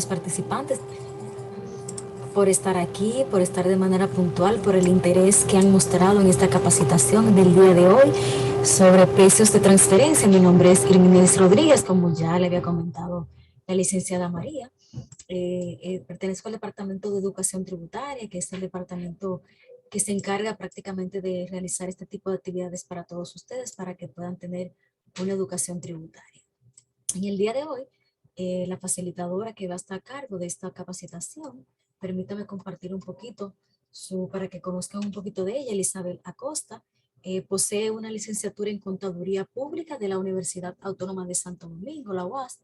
participantes por estar aquí, por estar de manera puntual, por el interés que han mostrado en esta capacitación del día de hoy sobre precios de transferencia. Mi nombre es Irminés Rodríguez, como ya le había comentado la licenciada María. Pertenezco al Departamento de Educación Tributaria, que es el departamento que se encarga prácticamente de realizar este tipo de actividades para todos ustedes, para que puedan tener una educación tributaria. En el día de hoy, la facilitadora que va a estar a cargo de esta capacitación, permítame compartir un poquito para que conozcan un poquito de ella. Elizabeth Acosta posee una licenciatura en Contaduría Pública de la Universidad Autónoma de Santo Domingo, la UAS,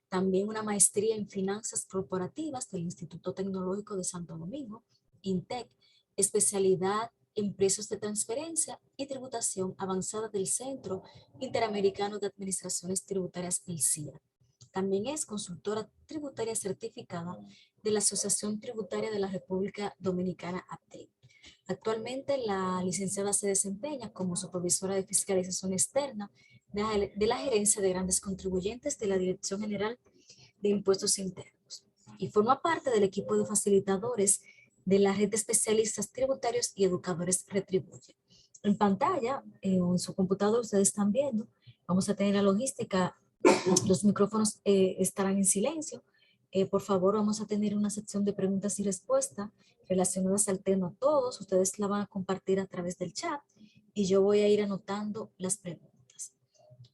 también una maestría en Finanzas Corporativas del Instituto Tecnológico de Santo Domingo, INTEC, especialidad en precios de transferencia y tributación avanzada del Centro Interamericano de Administraciones Tributarias, el CIA. También es consultora tributaria certificada de la Asociación Tributaria de la República Dominicana, APTEC. Actualmente la licenciada se desempeña como supervisora de fiscalización externa de la Gerencia de Grandes Contribuyentes de la Dirección General de Impuestos Internos y forma parte del equipo de facilitadores de la red de especialistas tributarios y educadores Retribuye. En pantalla o en su computador ustedes están viendo, vamos a tener la logística, los micrófonos estarán en silencio. Por favor, vamos a tener una sección de preguntas y respuestas relacionadas al tema todos. Ustedes la van a compartir a través del chat y yo voy a ir anotando las preguntas.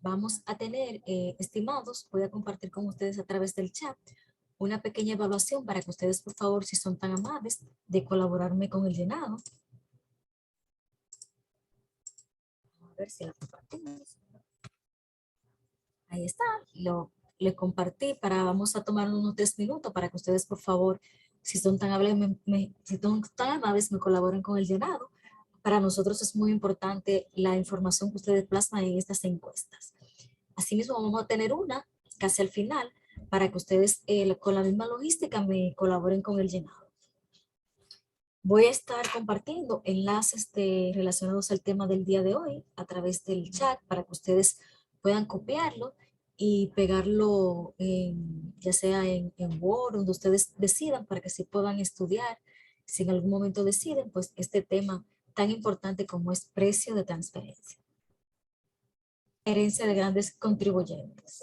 Vamos a tener, estimados, voy a compartir con ustedes a través del chat una pequeña evaluación para que ustedes, por favor, si son tan amables, de colaborarme con el llenado. A ver si la compartimos. Ahí está, le compartí vamos a tomar unos 10 minutos para que ustedes, por favor, si son tan amables, me colaboren con el llenado. Para nosotros es muy importante la información que ustedes plasman en estas encuestas. Asimismo, vamos a tener una casi al final para que ustedes con la misma logística me colaboren con el llenado. Voy a estar compartiendo enlaces relacionados al tema del día de hoy a través del chat para que ustedes puedan copiarlo y pegarlo ya sea en Word, donde ustedes decidan, para que así puedan estudiar. Si en algún momento deciden, pues este tema tan importante como es precio de transferencia. Herencia de grandes contribuyentes.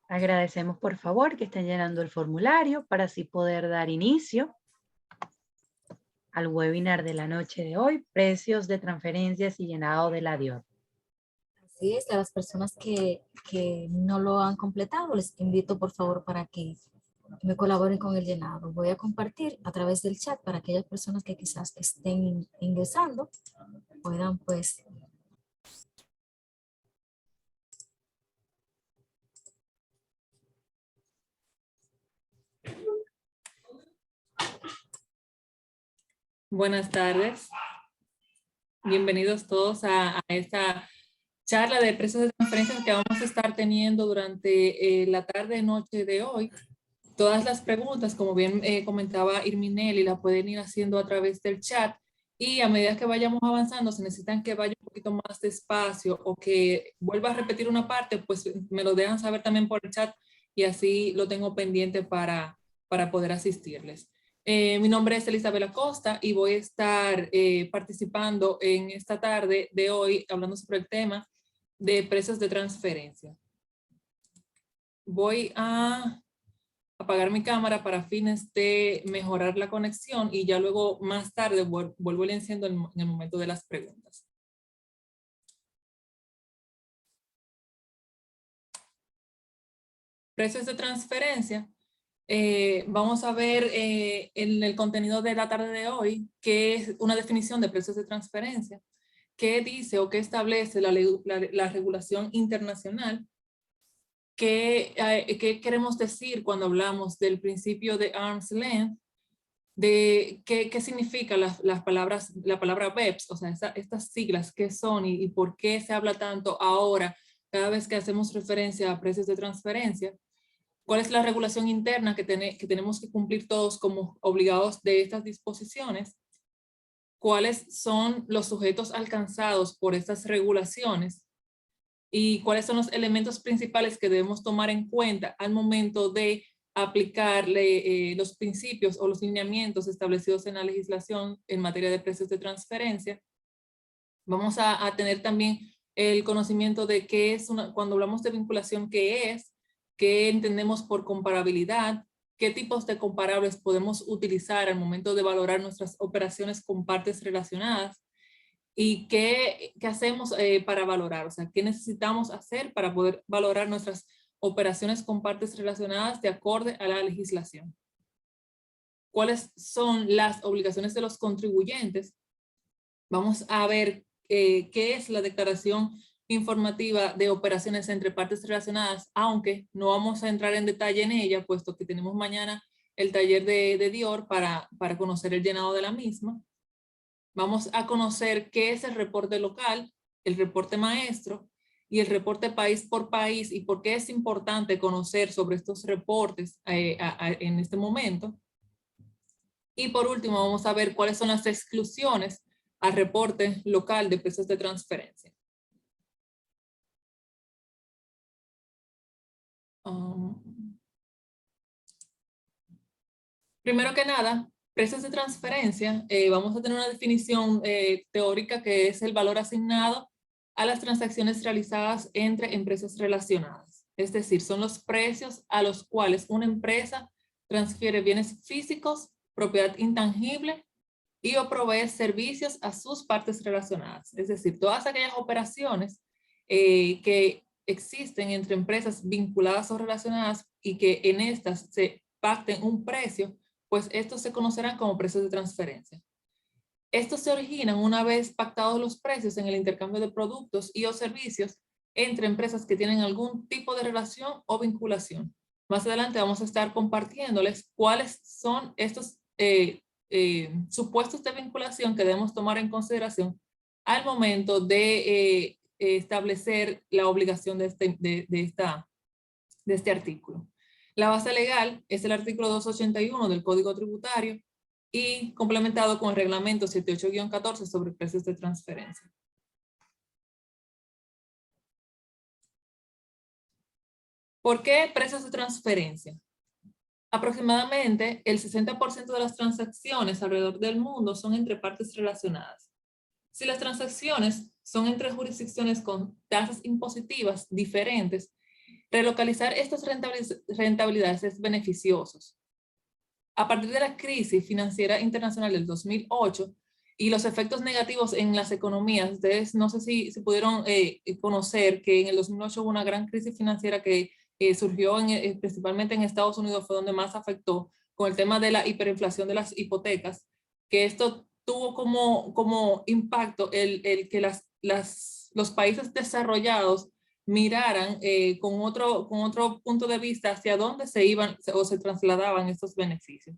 Agradecemos por favor que estén llenando el formulario para así poder dar inicio al webinar de la noche de hoy, precios de transferencias y llenado de la DIOT. Así es, a las personas que no lo han completado, les invito por favor para que me colaboren con el llenado. Voy a compartir a través del chat para aquellas personas que quizás estén ingresando, puedan pues Buenas tardes. Bienvenidos todos a esta charla de precios de transferencias que vamos a estar teniendo durante la tarde-noche de hoy. Todas las preguntas, como bien comentaba Irminelli, la pueden ir haciendo a través del chat y a medida que vayamos avanzando, si necesitan que vaya un poquito más despacio o que vuelva a repetir una parte, pues me lo dejan saber también por el chat y así lo tengo pendiente para poder asistirles. Mi nombre es Elizabeth Acosta y voy a estar participando en esta tarde de hoy hablando sobre el tema de precios de transferencia. Voy a apagar mi cámara para fines de mejorar la conexión y ya luego más tarde vuelvo y le enciendo en el momento de las preguntas. Precios de transferencia Vamos a ver en el contenido de la tarde de hoy qué es una definición de precios de transferencia, qué dice o qué establece la regulación internacional, qué queremos decir cuando hablamos del principio de arm's length, de qué significa la palabra BEPS, o sea, estas siglas, qué son y por qué se habla tanto ahora cada vez que hacemos referencia a precios de transferencia. ¿Cuál es la regulación interna que tenemos que cumplir todos como obligados de estas disposiciones? ¿Cuáles son los sujetos alcanzados por estas regulaciones? ¿Y cuáles son los elementos principales que debemos tomar en cuenta al momento de aplicarle los principios o los lineamientos establecidos en la legislación en materia de precios de transferencia? Vamos a tener también el conocimiento de qué es cuando hablamos de vinculación, qué entendemos por comparabilidad, qué tipos de comparables podemos utilizar al momento de valorar nuestras operaciones con partes relacionadas y qué hacemos para valorar, o sea, qué necesitamos hacer para poder valorar nuestras operaciones con partes relacionadas de acuerdo a la legislación. ¿Cuáles son las obligaciones de los contribuyentes? Vamos a ver qué es la declaración informativa de operaciones entre partes relacionadas, aunque no vamos a entrar en detalle en ella, puesto que tenemos mañana el taller de Dior para conocer el llenado de la misma. Vamos a conocer qué es el reporte local, el reporte maestro y el reporte país por país y por qué es importante conocer sobre estos reportes en este momento. Y por último, vamos a ver cuáles son las exclusiones al reporte local de precios de transferencia. Primero que nada, precios de transferencia, vamos a tener una definición teórica que es el valor asignado a las transacciones realizadas entre empresas relacionadas. Es decir, son los precios a los cuales una empresa transfiere bienes físicos, propiedad intangible y o provee servicios a sus partes relacionadas. Es decir, todas aquellas operaciones que existen entre empresas vinculadas o relacionadas y que en estas se pacten un precio, pues estos se conocerán como precios de transferencia. Estos se originan una vez pactados los precios en el intercambio de productos y o servicios entre empresas que tienen algún tipo de relación o vinculación. Más adelante vamos a estar compartiéndoles cuáles son estos supuestos de vinculación que debemos tomar en consideración al momento de establecer la obligación de este artículo. La base legal es el artículo 281 del Código Tributario y complementado con el reglamento 78-14 sobre precios de transferencia. ¿Por qué precios de transferencia? Aproximadamente el 60% de las transacciones alrededor del mundo son entre partes relacionadas. Si las transacciones son entre jurisdicciones con tasas impositivas diferentes, relocalizar estas rentabilidades es beneficioso. A partir de la crisis financiera internacional del 2008 y los efectos negativos en las economías, ustedes no sé si pudieron conocer que en el 2008 hubo una gran crisis financiera que surgió principalmente en Estados Unidos, fue donde más afectó con el tema de la hiperinflación de las hipotecas, que esto tuvo como impacto el que los países desarrollados miraran con otro punto de vista hacia dónde se iban o se trasladaban estos beneficios.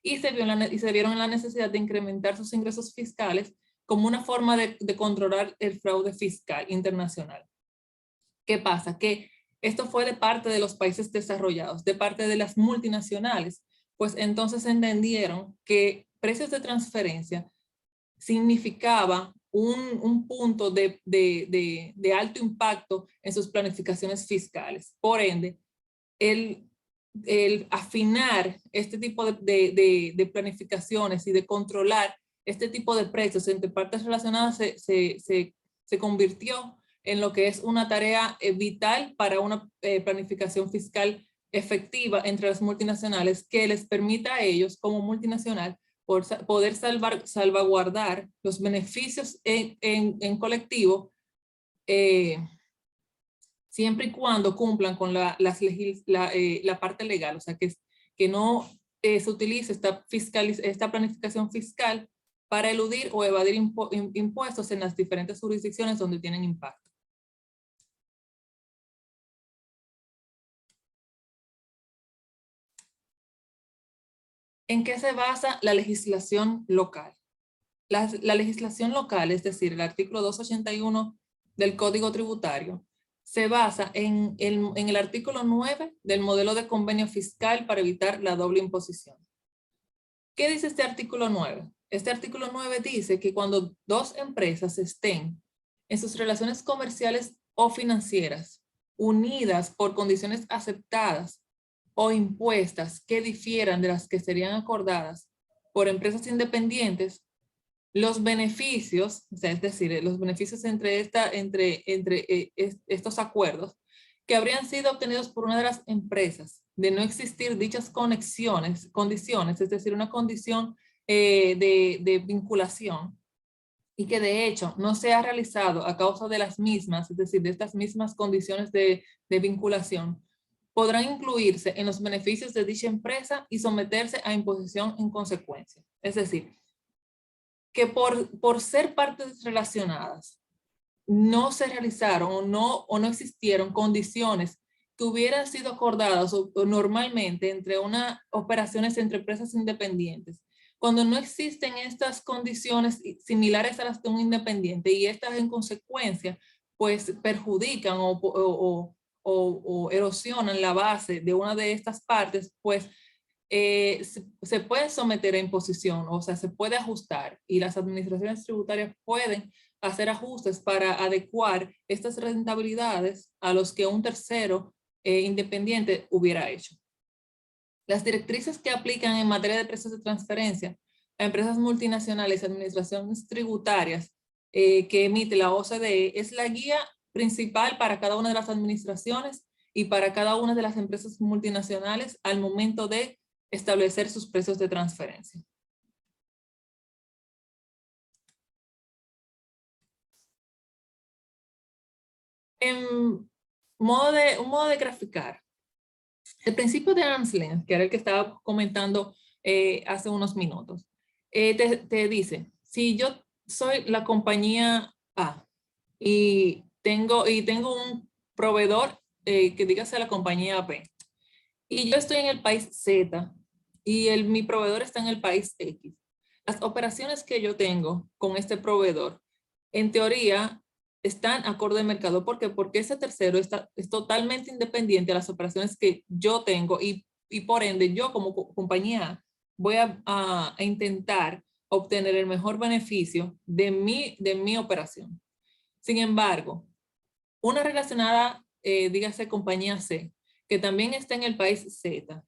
Y se vieron en la necesidad de incrementar sus ingresos fiscales como una forma de controlar el fraude fiscal internacional. ¿Qué pasa? Que esto fue de parte de los países desarrollados, de parte de las multinacionales, pues entonces entendieron que precios de transferencia significaba un punto de alto impacto en sus planificaciones fiscales. Por ende, el afinar este tipo de planificaciones y de controlar este tipo de precios entre partes relacionadas se convirtió en lo que es una tarea vital para una planificación fiscal efectiva entre las multinacionales que les permita a ellos como multinacional poder salvaguardar los beneficios en colectivo siempre y cuando cumplan con la parte legal, o sea, que que no se utilice esta planificación fiscal para eludir o evadir impuestos en las diferentes jurisdicciones donde tienen impacto. ¿En qué se basa la legislación local? La legislación local, es decir, el artículo 281 del Código Tributario, se basa en el artículo 9 del modelo de convenio fiscal para evitar la doble imposición. ¿Qué dice este artículo 9? Este artículo 9 dice que cuando dos empresas estén en sus relaciones comerciales o financieras unidas por condiciones aceptadas o impuestas que difieran de las que serían acordadas por empresas independientes, los beneficios, o sea, es decir, los beneficios entre estos acuerdos que habrían sido obtenidos por una de las empresas de no existir dichas condiciones, es decir, una condición de vinculación, y que de hecho no se ha realizado a causa de las mismas, es decir, de estas mismas condiciones de vinculación, podrán incluirse en los beneficios de dicha empresa y someterse a imposición en consecuencia. Es decir, que por ser partes relacionadas no se realizaron o no existieron condiciones que hubieran sido acordadas o normalmente entre operaciones entre empresas independientes. Cuando no existen estas condiciones similares a las de un independiente y estas en consecuencia pues perjudican o erosionan la base de una de estas partes, pues se puede someter a imposición, o sea, se puede ajustar y las administraciones tributarias pueden hacer ajustes para adecuar estas rentabilidades a los que un tercero independiente hubiera hecho. Las directrices que aplican en materia de precios de transferencia a empresas multinacionales y administraciones tributarias que emite la OCDE es la guía principal para cada una de las administraciones y para cada una de las empresas multinacionales al momento de establecer sus precios de transferencia. Un modo de graficar. El principio de arm's length, que era el que estaba comentando hace unos minutos, te dice, si yo soy la compañía A y tengo un proveedor que dígase la compañía B, y yo estoy en el país Z y mi proveedor está en el país X, las operaciones que yo tengo con este proveedor, en teoría, están acorde al mercado. ¿Por qué? Porque ese tercero es totalmente independiente de las operaciones que yo tengo y por ende yo como compañía voy a intentar obtener el mejor beneficio de mi operación. Sin embargo, una relacionada, dígase compañía C, que también está en el país Z,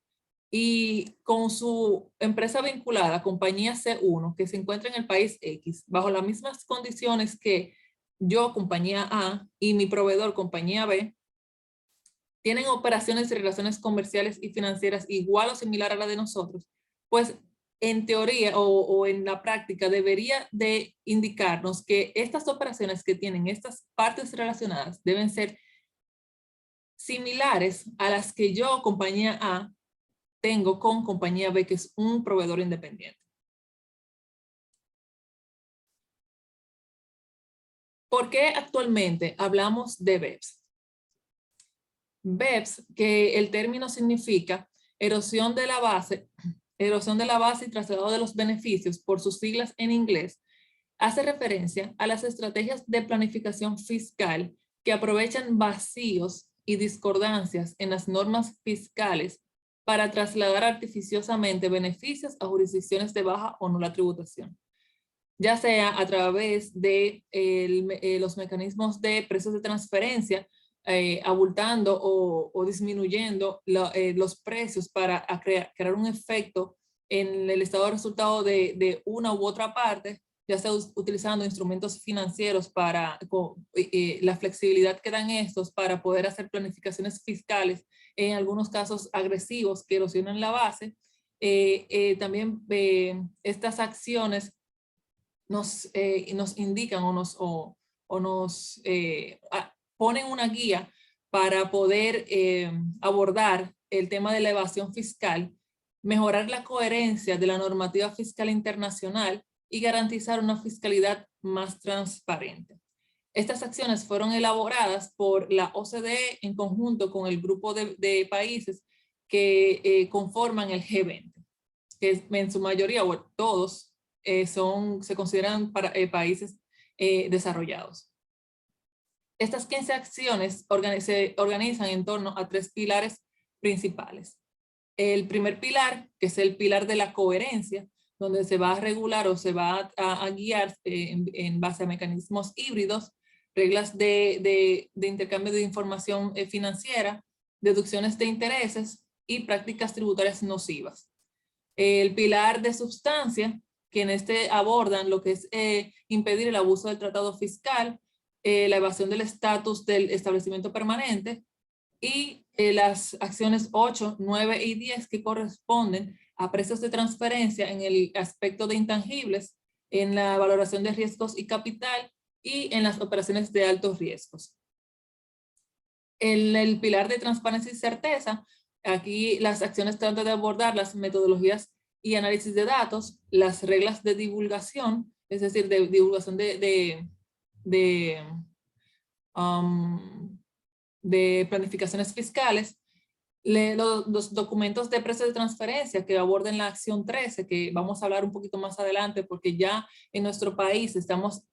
y con su empresa vinculada, compañía C1, que se encuentra en el país X, bajo las mismas condiciones que yo, compañía A, y mi proveedor, compañía B, tienen operaciones y relaciones comerciales y financieras igual o similar a la de nosotros, pues en teoría o en la práctica debería de indicarnos que estas operaciones que tienen estas partes relacionadas deben ser similares a las que yo, compañía A, tengo con compañía B, que es un proveedor independiente. ¿Por qué actualmente hablamos de BEPS? BEPS, que el término significa erosión de la base y traslado de los beneficios por sus siglas en inglés, hace referencia a las estrategias de planificación fiscal que aprovechan vacíos y discordancias en las normas fiscales para trasladar artificiosamente beneficios a jurisdicciones de baja o nula tributación, ya sea a través de los mecanismos de precios de transferencia, abultando o disminuyendo los precios para crear un efecto en el estado de resultado de una u otra parte, ya sea utilizando instrumentos financieros para la flexibilidad que dan estos para poder hacer planificaciones fiscales, en algunos casos agresivos que erosionan la base. También estas acciones nos indican o nos ponen una guía para poder abordar el tema de la evasión fiscal mejorar la coherencia de la normativa fiscal internacional y garantizar una fiscalidad más transparente. Estas acciones fueron elaboradas por la OCDE en conjunto con el grupo de países que conforman el G20, que en su mayoría, o todos, se consideran países desarrollados. Estas 15 acciones se organizan en torno a 3 pilares principales. El primer pilar, que es el pilar de la coherencia, donde se va a regular o se va a guiar en base a mecanismos híbridos, reglas de intercambio de información financiera, deducciones de intereses y prácticas tributarias nocivas. El pilar de sustancia, que en este abordan lo que es impedir el abuso del tratado fiscal, la evasión del estatus del establecimiento permanente y las acciones 8, 9 y 10 que corresponden a precios de transferencia en el aspecto de intangibles, en la valoración de riesgos y capital y en las operaciones de altos riesgos. El pilar de transparencia y certeza, aquí las acciones tratan de abordar las metodologías y análisis de datos, las reglas de divulgación, es decir, de divulgación de planificaciones fiscales, los documentos de precios de transferencia que aborden la acción 13, que vamos a hablar un poquito más adelante porque ya en nuestro país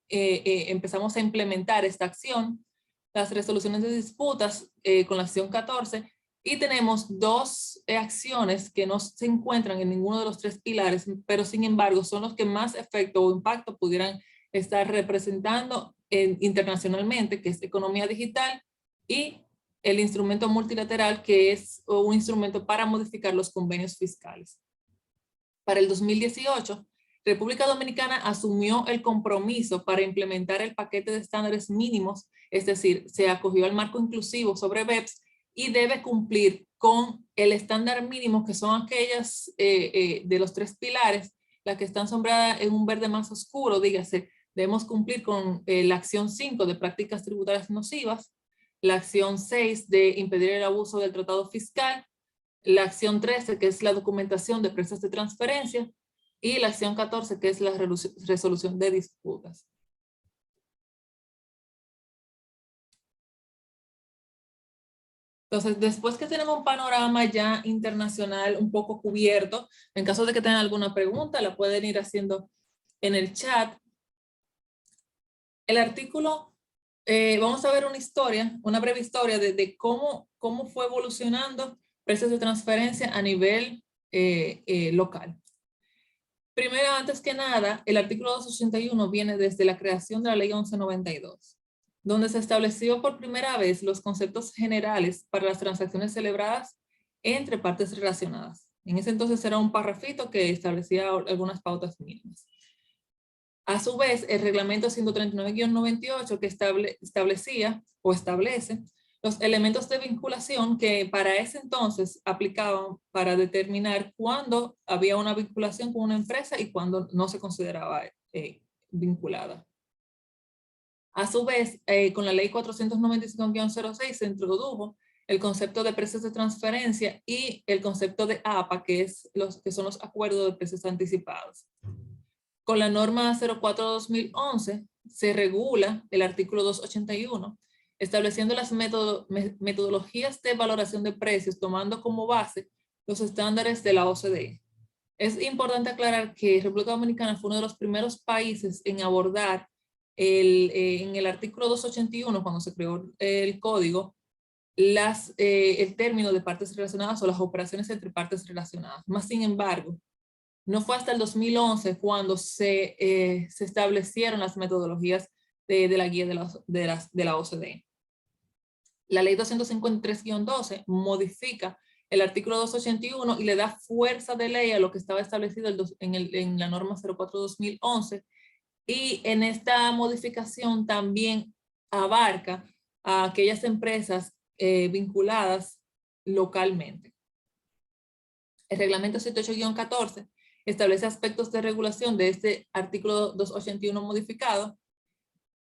empezamos a implementar esta acción, las resoluciones de disputas con la acción 14, y tenemos 2 acciones que no se encuentran en ninguno de los 3 pilares, pero sin embargo son los que más efecto o impacto pudieran estar representando internacionalmente, que es economía digital y el instrumento multilateral, que es un instrumento para modificar los convenios fiscales. Para el 2018, República Dominicana asumió el compromiso para implementar el paquete de estándares mínimos, es decir, se acogió al marco inclusivo sobre BEPS y debe cumplir con el estándar mínimo, que son aquellas de los 3 pilares, las que están sombreadas en un verde más oscuro, dígase, debemos cumplir con la acción 5 de prácticas tributarias nocivas, la acción 6 de impedir el abuso del tratado fiscal, la acción 13 que es la documentación de precios de transferencia y la acción 14 que es la resolución de disputas. Entonces, después que tenemos un panorama ya internacional un poco cubierto, en caso de que tengan alguna pregunta, la pueden ir haciendo en el chat. El artículo, vamos a ver una breve historia de cómo fue evolucionando precios de transferencia a nivel local. Primero, antes que nada, el artículo 281 viene desde la creación de la ley 1192, donde se estableció por primera vez los conceptos generales para las transacciones celebradas entre partes relacionadas. En ese entonces era un parrafito que establecía algunas pautas mínimas. A su vez, el reglamento 139-98 que establece los elementos de vinculación que para ese entonces aplicaban para determinar cuándo había una vinculación con una empresa y cuándo no se consideraba vinculada. A su vez, con la ley 495-06 se introdujo el concepto de precios de transferencia y el concepto de APA, que son los acuerdos de precios anticipados. Con la norma 04-2011 se regula el artículo 281, estableciendo las metodologías de valoración de precios, tomando como base los estándares de la OCDE. Es importante aclarar que República Dominicana fue uno de los primeros países en abordar en el artículo 281, cuando se creó el código, el término de partes relacionadas o las operaciones entre partes relacionadas. Más sin embargo, no fue hasta el 2011 cuando se establecieron las metodologías de la guía de la OCDE. La ley 253-12 modifica el artículo 281 y le da fuerza de ley a lo que estaba establecido en la norma 04-2011, y en esta modificación también abarca a aquellas empresas vinculadas localmente. El reglamento 78-14 establece aspectos de regulación de este artículo 281 modificado.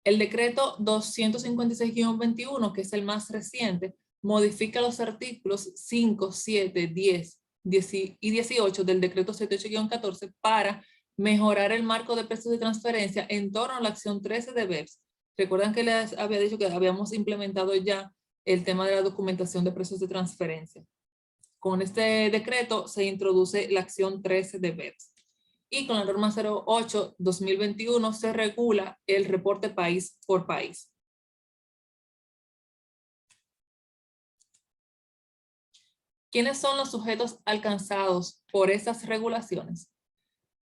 El decreto 256-21, que es el más reciente, modifica los artículos 5, 7, 10, y 18 del decreto 78-14 para mejorar el marco de precios de transferencia en torno a la acción 13 de BEPS. Recuerdan que les había dicho que habíamos implementado ya el tema de la documentación de precios de transferencia. Con este decreto se introduce la acción 13 de BEPS. Y con la norma 08-2021 se regula el reporte país por país. ¿Quiénes son los sujetos alcanzados por estas regulaciones?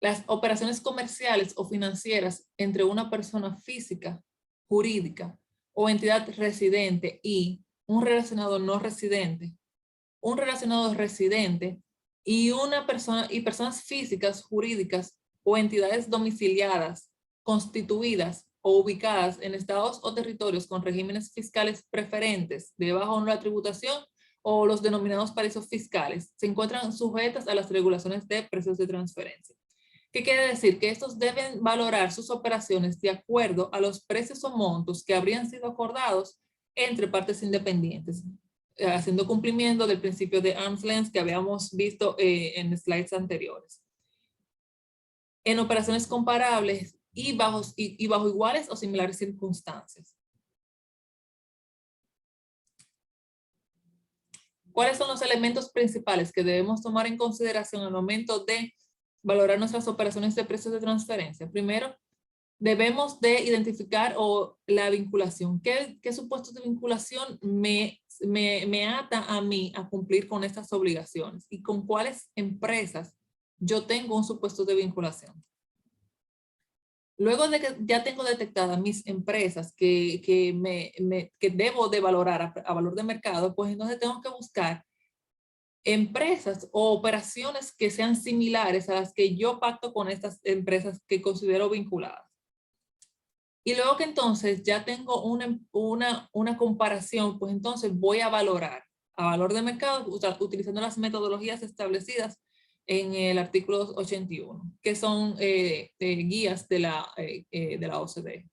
Las operaciones comerciales o financieras entre una persona física, jurídica o entidad residente y un relacionado no residente, un relacionado residente y personas físicas, jurídicas o entidades domiciliadas, constituidas o ubicadas en estados o territorios con regímenes fiscales preferentes de baja o nula tributación o los denominados paraísos fiscales, se encuentran sujetas a las regulaciones de precios de transferencia. ¿Qué quiere decir? Que estos deben valorar sus operaciones de acuerdo a los precios o montos que habrían sido acordados entre partes independientes, haciendo cumplimiento del principio de arm's length que habíamos visto en slides anteriores. En operaciones comparables y bajo iguales o similares circunstancias. ¿Cuáles son los elementos principales que debemos tomar en consideración al momento de valorar nuestras operaciones de precios de transferencia? Primero, debemos de identificar la vinculación. ¿Qué supuestos de vinculación me ata a mí a cumplir con estas obligaciones? ¿Y con cuáles empresas yo tengo un supuesto de vinculación? Luego de que ya tengo detectadas mis empresas que debo de valorar a valor de mercado, pues entonces tengo que buscar empresas o operaciones que sean similares a las que yo pacto con estas empresas que considero vinculadas. Y luego que entonces ya tengo una comparación, pues entonces voy a valorar a valor de mercado utilizando las metodologías establecidas en el artículo 81, que son guías de la OCDE.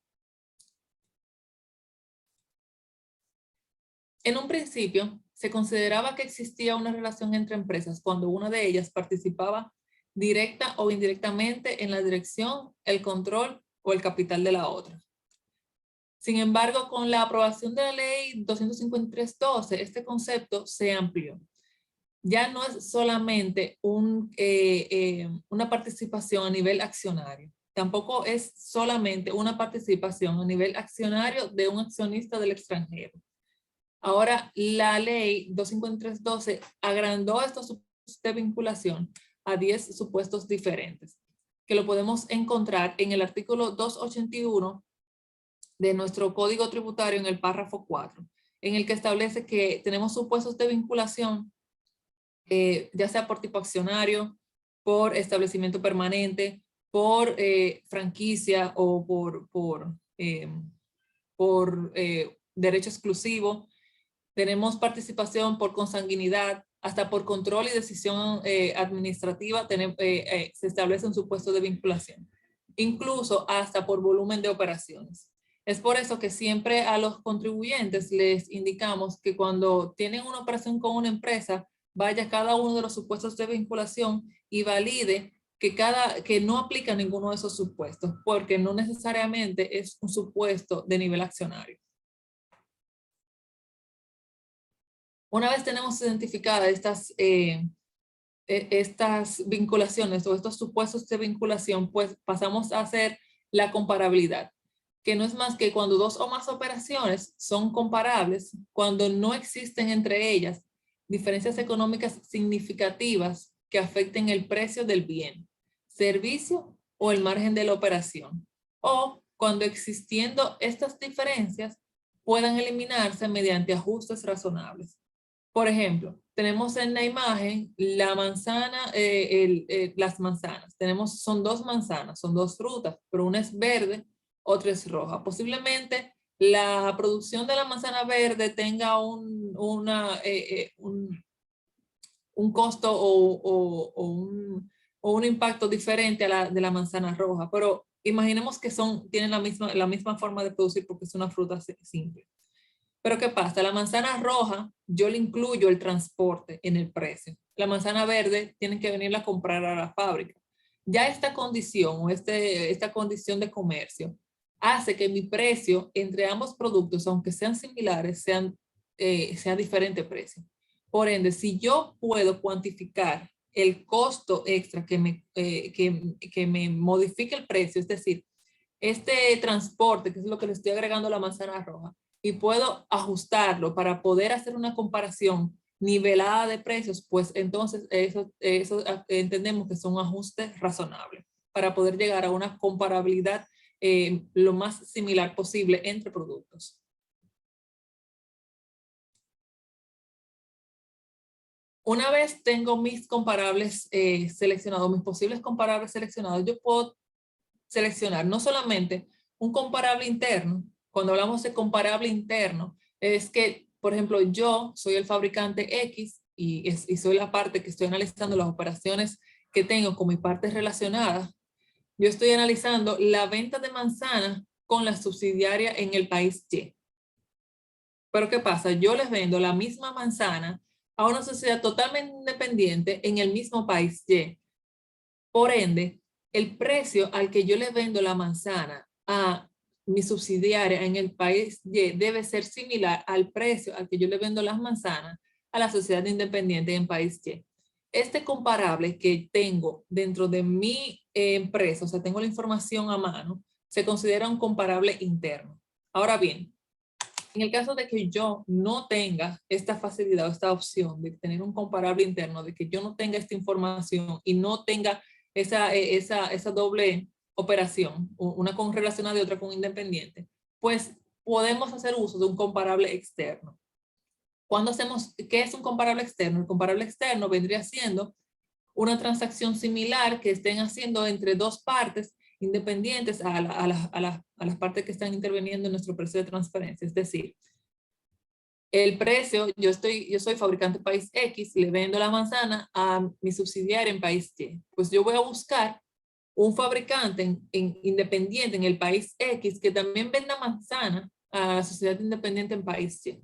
En un principio, se consideraba que existía una relación entre empresas cuando una de ellas participaba directa o indirectamente en la dirección, el control o el capital de la otra. Sin embargo, con la aprobación de la ley 253/12, este concepto se amplió. Ya no es solamente una participación a nivel accionario. Tampoco es solamente una participación a nivel accionario de un accionista del extranjero. Ahora, la ley 253/12 agrandó estos supuestos de vinculación a 10 supuestos diferentes, que lo podemos encontrar en el artículo 281 de nuestro Código Tributario en el párrafo 4, en el que establece que tenemos supuestos de vinculación ya sea por tipo accionario, por establecimiento permanente, por franquicia o por derecho exclusivo. Tenemos participación por consanguinidad, hasta por control y decisión administrativa se establece un supuesto de vinculación. Incluso hasta por volumen de operaciones. Es por eso que siempre a los contribuyentes les indicamos que cuando tienen una operación con una empresa, vaya a cada uno de los supuestos de vinculación y valide que no aplica ninguno de esos supuestos, porque no necesariamente es un supuesto de nivel accionario. Una vez tenemos identificadas estas vinculaciones o estos supuestos de vinculación, pues pasamos a hacer la comparabilidad, que no es más que cuando dos o más operaciones son comparables, cuando no existen entre ellas diferencias económicas significativas que afecten el precio del bien, servicio o el margen de la operación, o cuando existiendo estas diferencias puedan eliminarse mediante ajustes razonables. Por ejemplo, tenemos en la imagen la manzana, las manzanas. Son dos manzanas, son dos frutas, pero una es verde, otra es roja. Posiblemente la producción de la manzana verde tenga un costo o un impacto diferente a la de la manzana roja, pero imaginemos que tienen la misma forma de producir porque es una fruta simple. Pero ¿qué pasa? La manzana roja, yo le incluyo el transporte en el precio. la manzana verde tienen que venirla a comprar a la fábrica. Ya esta condición o esta condición de comercio hace que mi precio entre ambos productos, aunque sean similares, sea diferente precio. Por ende, si yo puedo cuantificar el costo extra que me modifique el precio, es decir, este transporte, que es lo que le estoy agregando a la manzana roja, y puedo ajustarlo para poder hacer una comparación nivelada de precios, pues entonces eso entendemos que son ajustes razonables para poder llegar a una comparabilidad lo más similar posible entre productos. Una vez tengo mis comparables seleccionados, mis posibles comparables seleccionados, yo puedo seleccionar no solamente un comparable interno. Cuando hablamos de comparable interno, es que, por ejemplo, yo soy el fabricante X y soy la parte que estoy analizando las operaciones que tengo con mis partes relacionadas. Yo estoy analizando la venta de manzana con la subsidiaria en el país Y. Pero ¿qué pasa? Yo les vendo la misma manzana a una sociedad totalmente independiente en el mismo país Y. Por ende, el precio al que yo le vendo la manzana a mi subsidiaria en el país Y debe ser similar al precio al que yo le vendo las manzanas a la sociedad independiente en país Y. Este comparable que tengo dentro de mi empresa, o sea, tengo la información a mano, se considera un comparable interno. Ahora bien, en el caso de que yo no tenga esta facilidad o esta opción de tener un comparable interno, de que yo no tenga esta información y no tenga esa doble operación, una con relacionada y otra con independiente, pues podemos hacer uso de un comparable externo. Cuando hacemos, ¿qué es un comparable externo? El comparable externo vendría siendo una transacción similar que estén haciendo entre dos partes independientes a las partes que están interviniendo en nuestro precio de transferencia. Es decir, el precio, yo soy fabricante país X, le vendo la manzana a mi subsidiaria en país Y. Pues yo voy a buscar un fabricante independiente en el país X que también venda manzana a la sociedad independiente en país Y.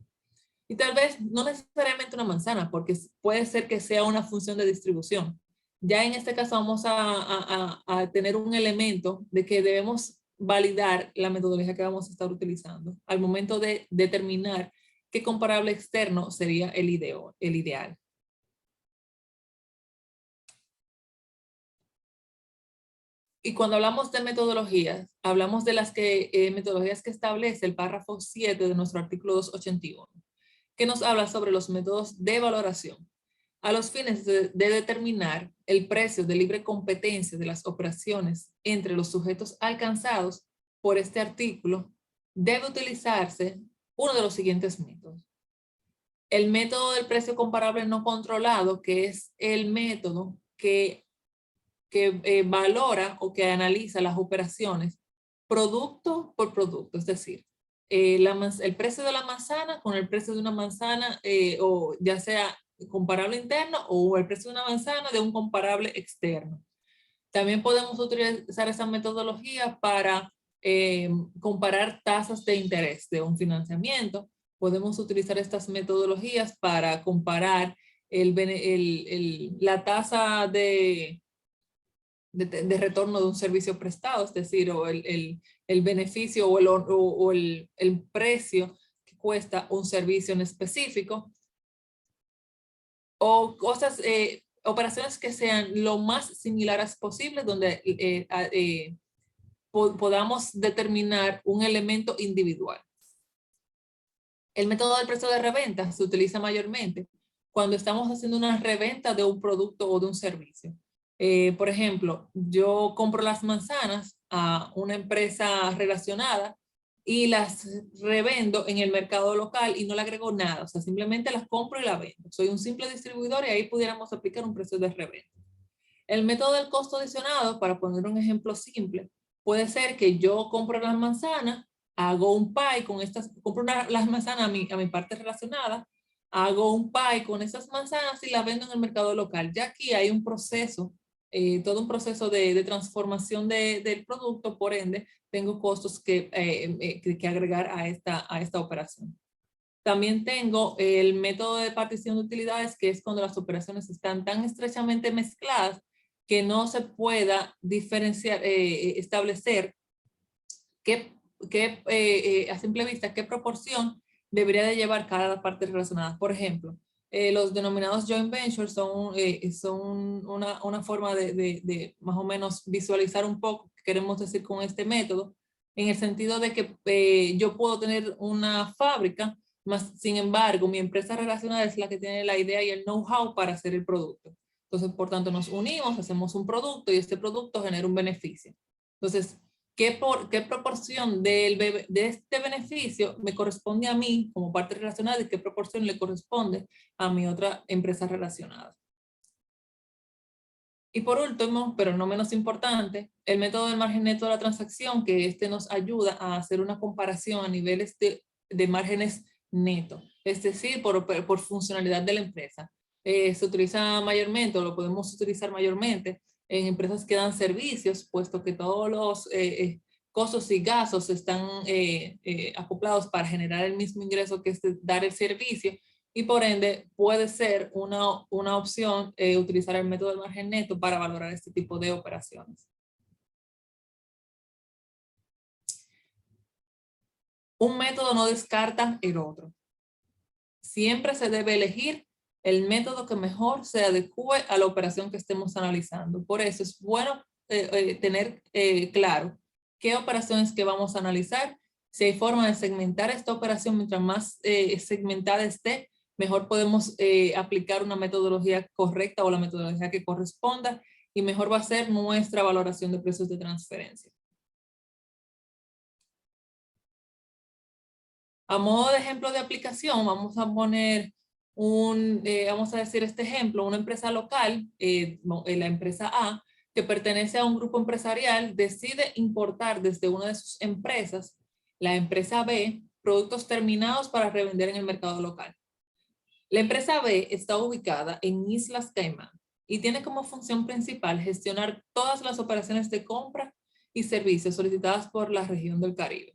Y tal vez no necesariamente una manzana, porque puede ser que sea una función de distribución. Ya en este caso vamos a tener un elemento de que debemos validar la metodología que vamos a estar utilizando al momento de determinar qué comparable externo sería el ideal. Y cuando hablamos de metodologías, hablamos de las metodologías que establece el párrafo 7 de nuestro artículo 281, que nos habla sobre los métodos de valoración a los fines de determinar el precio de libre competencia de las operaciones entre los sujetos alcanzados por este artículo. Debe utilizarse uno de los siguientes métodos. El método del precio comparable no controlado, que es el método que valora o que analiza las operaciones producto por producto, es decir, el precio de la manzana con el precio de una manzana, o ya sea comparable interno o el precio de una manzana de un comparable externo. También podemos utilizar esa metodología para comparar tasas de interés de un financiamiento. Podemos utilizar estas metodologías para comparar la tasa de retorno de un servicio prestado, es decir, o el beneficio o el precio que cuesta un servicio en específico, o cosas, operaciones que sean lo más similares posibles, donde podamos determinar un elemento individual. El método del precio de reventa se utiliza mayormente cuando estamos haciendo una reventa de un producto o de un servicio. Por ejemplo, yo compro las manzanas a una empresa relacionada y las revendo en el mercado local y no le agrego nada, o sea, simplemente las compro y las vendo. Soy un simple distribuidor y ahí pudiéramos aplicar un precio de reventa. El método del costo adicionado, para poner un ejemplo simple, puede ser que yo compro las manzanas, hago un pie con estas, compro las manzanas a mi parte relacionada, hago un pie con esas manzanas y las vendo en el mercado local. Ya aquí hay un proceso, todo un proceso de transformación del producto, por ende, tengo costos que agregar a esta operación. También tengo el método de partición de utilidades, que es cuando las operaciones están tan estrechamente mezcladas que no se pueda diferenciar, establecer a simple vista qué proporción debería de llevar cada parte relacionada. Por ejemplo, los denominados joint ventures son una forma de más o menos visualizar un poco qué queremos decir con este método, en el sentido de que yo puedo tener una fábrica, más sin embargo mi empresa relacionada es la que tiene la idea y el know-how para hacer el producto. Entonces, por tanto, nos unimos, hacemos un producto y este producto genera un beneficio. Entonces, ¿qué proporción de este beneficio me corresponde a mí como parte relacionada y qué proporción le corresponde a mi otra empresa relacionada? Y por último, pero no menos importante, el método del margen neto de la transacción, que este nos ayuda a hacer una comparación a niveles de márgenes netos, es decir, por funcionalidad de la empresa. Se utiliza mayormente, o lo podemos utilizar mayormente, en empresas que dan servicios, puesto que todos los costos y gastos están acoplados para generar el mismo ingreso que es dar el servicio, y por ende puede ser una opción utilizar el método del margen neto para valorar este tipo de operaciones. Un método no descarta el otro. Siempre se debe elegir el método que mejor se adecue a la operación que estemos analizando. Por eso es bueno tener claro qué operaciones que vamos a analizar. Si hay forma de segmentar esta operación, mientras más segmentada esté, mejor podemos aplicar una metodología correcta o la metodología que corresponda, y mejor va a ser nuestra valoración de precios de transferencia. A modo de ejemplo de aplicación, vamos a poner vamos a decir este ejemplo: una empresa local, la empresa A, que pertenece a un grupo empresarial, decide importar desde una de sus empresas, la empresa B, productos terminados para revender en el mercado local. La empresa B está ubicada en Islas Caimán y tiene como función principal gestionar todas las operaciones de compra y servicios solicitadas por la región del Caribe.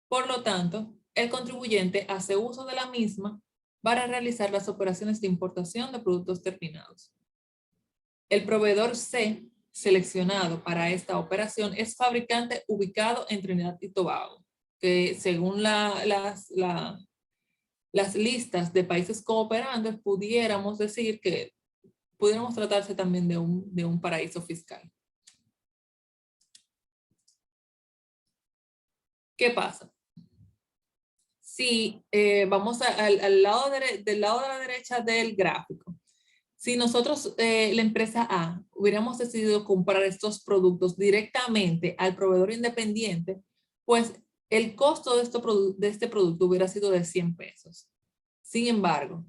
Por lo tanto, el contribuyente hace uso de la misma para realizar las operaciones de importación de productos terminados. El proveedor C seleccionado para esta operación es fabricante ubicado en Trinidad y Tobago, que según las listas de países cooperantes pudiéramos decir que pudiéramos tratarse también de un paraíso fiscal. ¿Qué pasa? Si vamos del lado de la derecha del gráfico, si nosotros, la empresa A, hubiéramos decidido comprar estos productos directamente al proveedor independiente, pues el costo de este producto hubiera sido de 100 pesos. Sin embargo,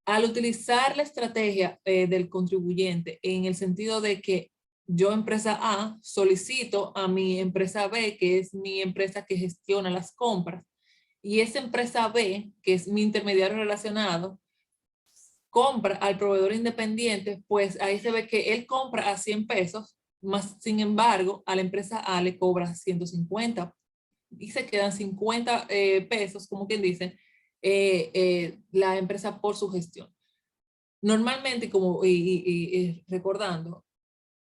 al utilizar la estrategia del contribuyente en el sentido de que yo, empresa A, solicito a mi empresa B, que es mi empresa que gestiona las compras, y esa empresa B, que es mi intermediario relacionado, compra al proveedor independiente, pues ahí se ve que él compra a 100 pesos, más sin embargo a la empresa A le cobra 150 y se quedan 50 pesos, como quien dice, la empresa por su gestión. Normalmente, recordando,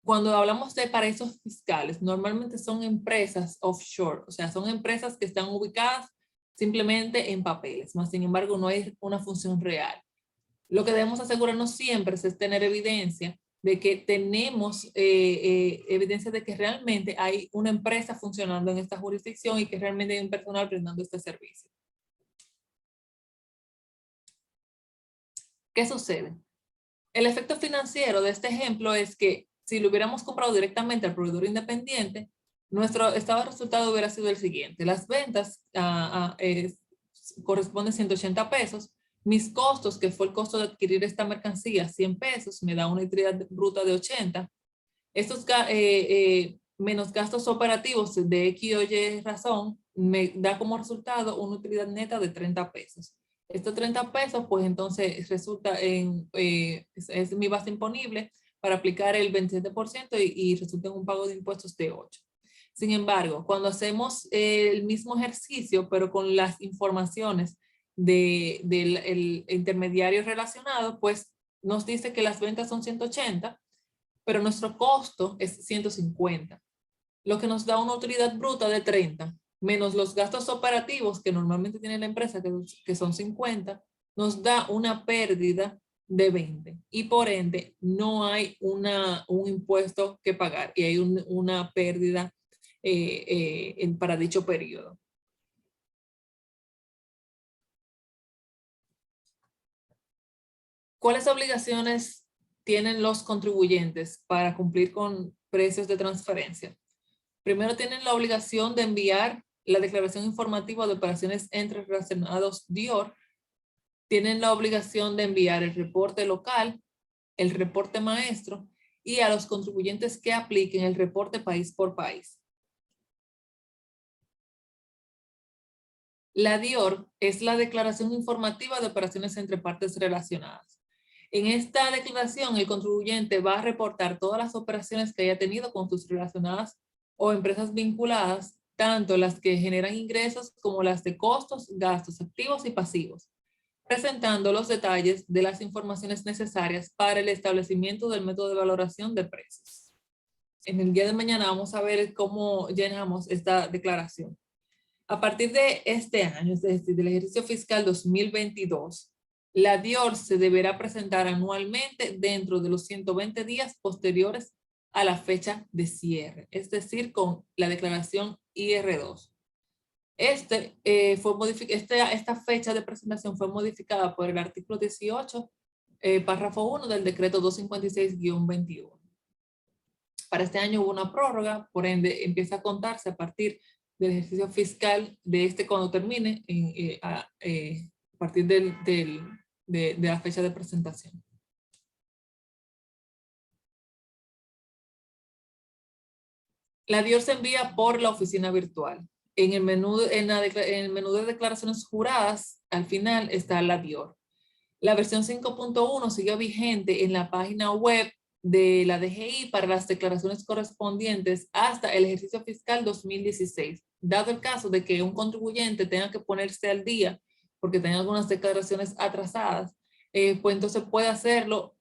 cuando hablamos de paraísos fiscales, normalmente son empresas offshore, o sea, son empresas que están ubicadas simplemente en papeles, más sin embargo no hay una función real. Lo que debemos asegurarnos siempre es tener evidencia de que tenemos evidencia de que realmente hay una empresa funcionando en esta jurisdicción y que realmente hay un personal brindando este servicio. ¿Qué sucede? El efecto financiero de este ejemplo es que si lo hubiéramos comprado directamente al proveedor independiente, nuestro estado de resultado hubiera sido el siguiente. Las ventas corresponden a 180 pesos. Mis costos, que fue el costo de adquirir esta mercancía, 100 pesos, me da una utilidad bruta de 80. Estos menos gastos operativos de X o Y razón, me da como resultado una utilidad neta de 30 pesos. Estos 30 pesos, pues entonces resulta es mi base imponible para aplicar el 27% y resulta en un pago de impuestos de 8. Sin embargo, cuando hacemos el mismo ejercicio, pero con las informaciones del el intermediario relacionado, pues nos dice que las ventas son 180, pero nuestro costo es 150, lo que nos da una utilidad bruta de 30, menos los gastos operativos que normalmente tiene la empresa, que son 50, nos da una pérdida de 20 y por ende no hay un impuesto que pagar y hay una pérdida para dicho periodo. ¿Cuáles obligaciones tienen los contribuyentes para cumplir con precios de transferencia? Primero, tienen la obligación de enviar la declaración informativa de operaciones entre relacionados DIOR. Tienen la obligación de enviar el reporte local, el reporte maestro y a los contribuyentes que apliquen el reporte país por país. La DIOR es la declaración informativa de operaciones entre partes relacionadas. En esta declaración, el contribuyente va a reportar todas las operaciones que haya tenido con sus relacionadas o empresas vinculadas, tanto las que generan ingresos como las de costos, gastos activos y pasivos, presentando los detalles de las informaciones necesarias para el establecimiento del método de valoración de precios. En el día de mañana vamos a ver cómo llenamos esta declaración. A partir de este año, es decir, del ejercicio fiscal 2022, la DIOR se deberá presentar anualmente dentro de los 120 días posteriores a la fecha de cierre, es decir, con la declaración IR2. Esta fecha de presentación fue modificada por el artículo 18, párrafo 1 del decreto 256-21. Para este año hubo una prórroga, por ende empieza a contarse a partir del ejercicio fiscal de cuando termine, a partir de la fecha de presentación. La DIOR se envía por la oficina virtual. En el menú de declaraciones juradas, al final está la DIOR. La versión 5.1 sigue vigente en la página web de la DGI para las declaraciones correspondientes hasta el ejercicio fiscal 2016. Dado el caso de que un contribuyente tenga que ponerse al día porque tenga algunas declaraciones atrasadas, pues entonces puede hacerlo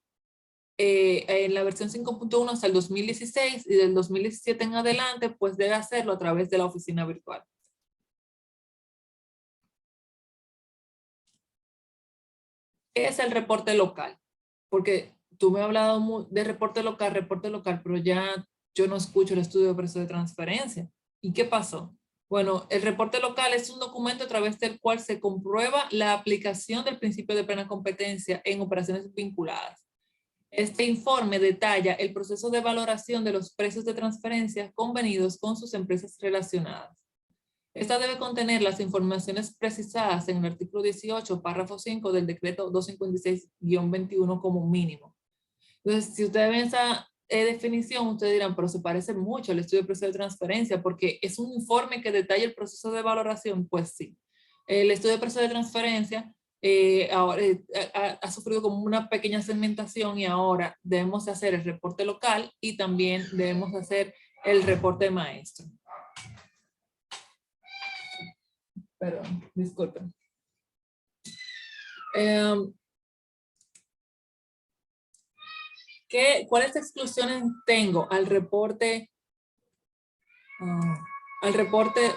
en la versión 5.1 hasta el 2016 y del 2017 en adelante, pues debe hacerlo a través de la oficina virtual. ¿Qué es el reporte local? Porque tú me has hablado de reporte local, pero ya yo no escucho el estudio de precios de transferencia. ¿Y qué pasó? Bueno, el reporte local es un documento a través del cual se comprueba la aplicación del principio de plena competencia en operaciones vinculadas. Este informe detalla el proceso de valoración de los precios de transferencia convenidos con sus empresas relacionadas. Esta debe contener las informaciones precisadas en el artículo 18, párrafo 5 del decreto 256-21 como mínimo. Entonces, si ustedes ven esa definición, ustedes dirán, pero se parece mucho al estudio de precio de transferencia porque es un informe que detalla el proceso de valoración. Pues sí, el estudio de precio de transferencia ahora ha sufrido como una pequeña segmentación y ahora debemos hacer el reporte local y también debemos hacer el reporte maestro. Perdón, disculpen. ¿Cuáles exclusiones tengo al reporte? Al reporte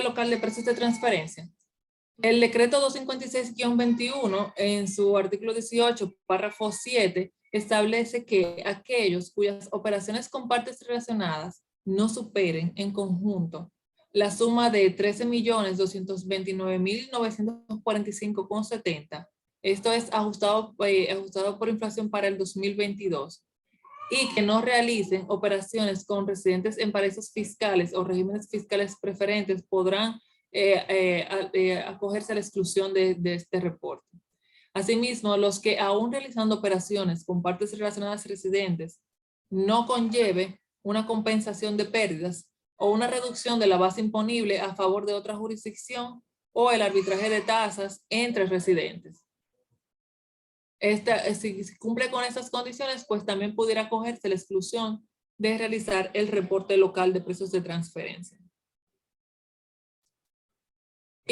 local de precios de transferencia. El decreto 256-21 en su artículo 18, párrafo 7, establece que aquellos cuyas operaciones con partes relacionadas no superen en conjunto la suma de 13.229.945,70. Esto es ajustado por inflación para el 2022. Y que no realicen operaciones con residentes en paraísos fiscales o regímenes fiscales preferentes podrán acogerse a la exclusión de este reporte. Asimismo, los que aún realizando operaciones con partes relacionadas residentes no conlleve una compensación de pérdidas o una reducción de la base imponible a favor de otra jurisdicción o el arbitraje de tasas entre residentes. Si cumple con estas condiciones, pues también pudiera acogerse la exclusión de realizar el reporte local de precios de transferencia.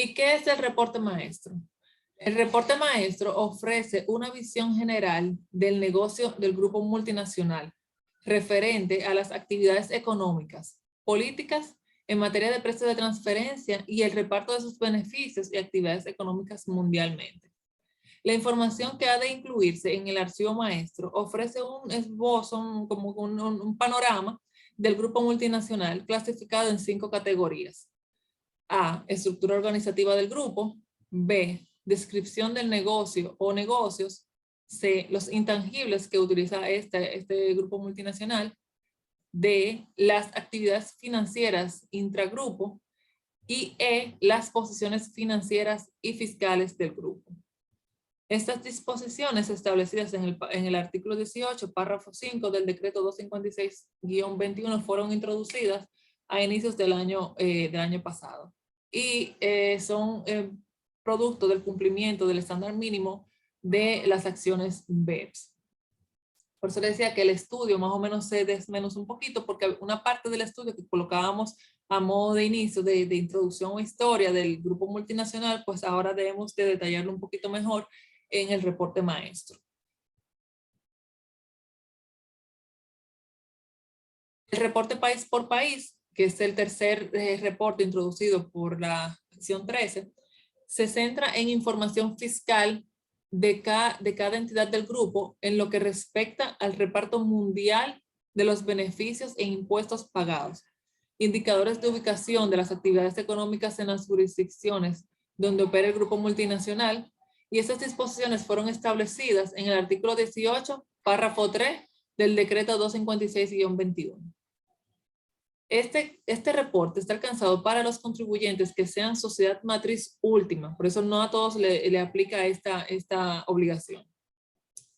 ¿Y qué es el reporte maestro? El reporte maestro ofrece una visión general del negocio del grupo multinacional referente a las actividades económicas, políticas en materia de precios de transferencia y el reparto de sus beneficios y actividades económicas mundialmente. La información que ha de incluirse en el archivo maestro ofrece un esbozo, un panorama del grupo multinacional clasificado en 5 categorías. A, estructura organizativa del grupo. B, descripción del negocio o negocios. C, los intangibles que utiliza este grupo multinacional. D, las actividades financieras intragrupo. Y E, las posiciones financieras y fiscales del grupo. Estas disposiciones establecidas en el artículo 18, párrafo 5 del decreto 256-21 fueron introducidas a inicios del año pasado y son producto del cumplimiento del estándar mínimo de las acciones BEPS. Por eso le decía que el estudio más o menos se desmenuza un poquito porque una parte del estudio que colocábamos a modo de inicio, de introducción o historia del grupo multinacional, pues ahora debemos de detallarlo un poquito mejor en el reporte maestro. El reporte país por país, que es el tercer reporte introducido por la sección 13, se centra en información fiscal de cada entidad del grupo en lo que respecta al reparto mundial de los beneficios e impuestos pagados, indicadores de ubicación de las actividades económicas en las jurisdicciones donde opera el grupo multinacional, y estas disposiciones fueron establecidas en el artículo 18, párrafo 3 del decreto 256-21. Este reporte está alcanzado para los contribuyentes que sean sociedad matriz última, por eso no a todos le aplica esta obligación.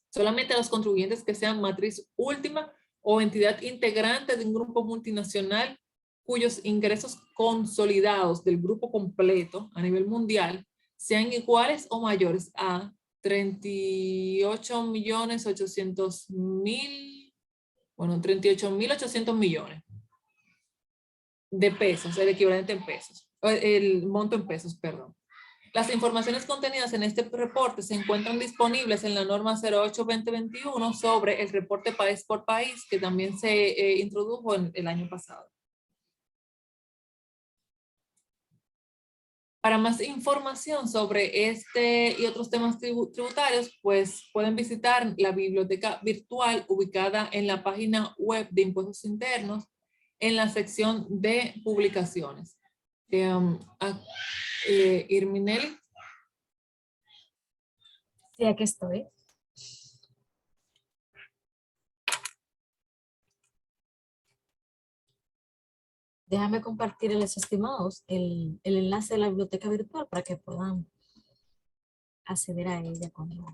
Solamente a los contribuyentes que sean matriz última o entidad integrante de un grupo multinacional cuyos ingresos consolidados del grupo completo a nivel mundial sean iguales o mayores a 38.800.000 millones de pesos, el equivalente en pesos, el monto en pesos, perdón. Las informaciones contenidas en este reporte se encuentran disponibles en la norma 08-2021 sobre el reporte país por país, que también se introdujo el año pasado. Para más información sobre este y otros temas tributarios, pues pueden visitar la biblioteca virtual ubicada en la página web de Impuestos Internos en la sección de publicaciones. Irminel. Sí, aquí estoy. Déjame compartirles, estimados, el enlace de la biblioteca virtual para que puedan acceder a ella conmigo.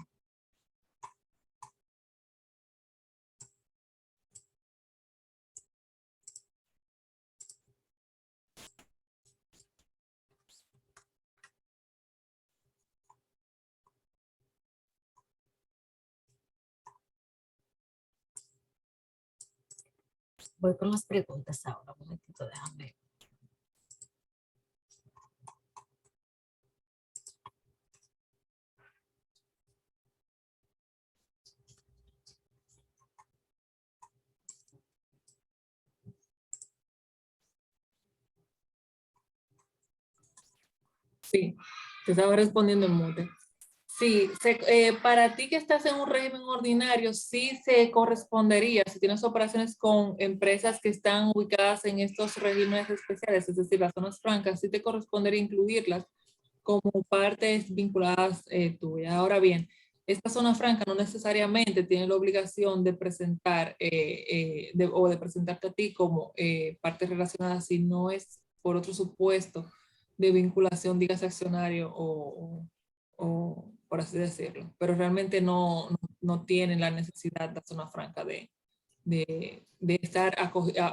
Voy con las preguntas ahora, un momentito, déjame. Sí, te estaba respondiendo en mute. Sí, para ti que estás en un régimen ordinario, sí se correspondería, si tienes operaciones con empresas que están ubicadas en estos regímenes especiales, es decir, las zonas francas, sí te correspondería incluirlas como partes vinculadas tuyas. Ahora bien, esta zona franca no necesariamente tiene la obligación de presentar o de presentarte a ti como parte relacionada si no es por otro supuesto de vinculación, digas accionario o por así decirlo, pero realmente no tienen la necesidad de la zona franca de estar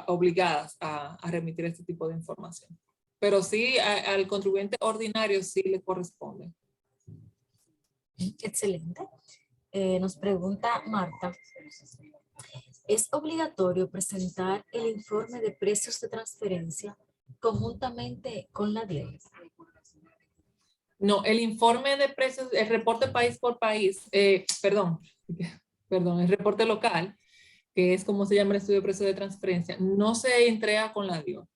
obligadas a remitir este tipo de información. Pero sí, al contribuyente ordinario sí le corresponde. Excelente. Nos pregunta Marta, ¿es obligatorio presentar el informe de precios de transferencia conjuntamente con la DIER? No, el informe de precios, el reporte país por país, perdón, el reporte local, que es como se llama el estudio de precios de transferencia, no se entrega con la DIOR.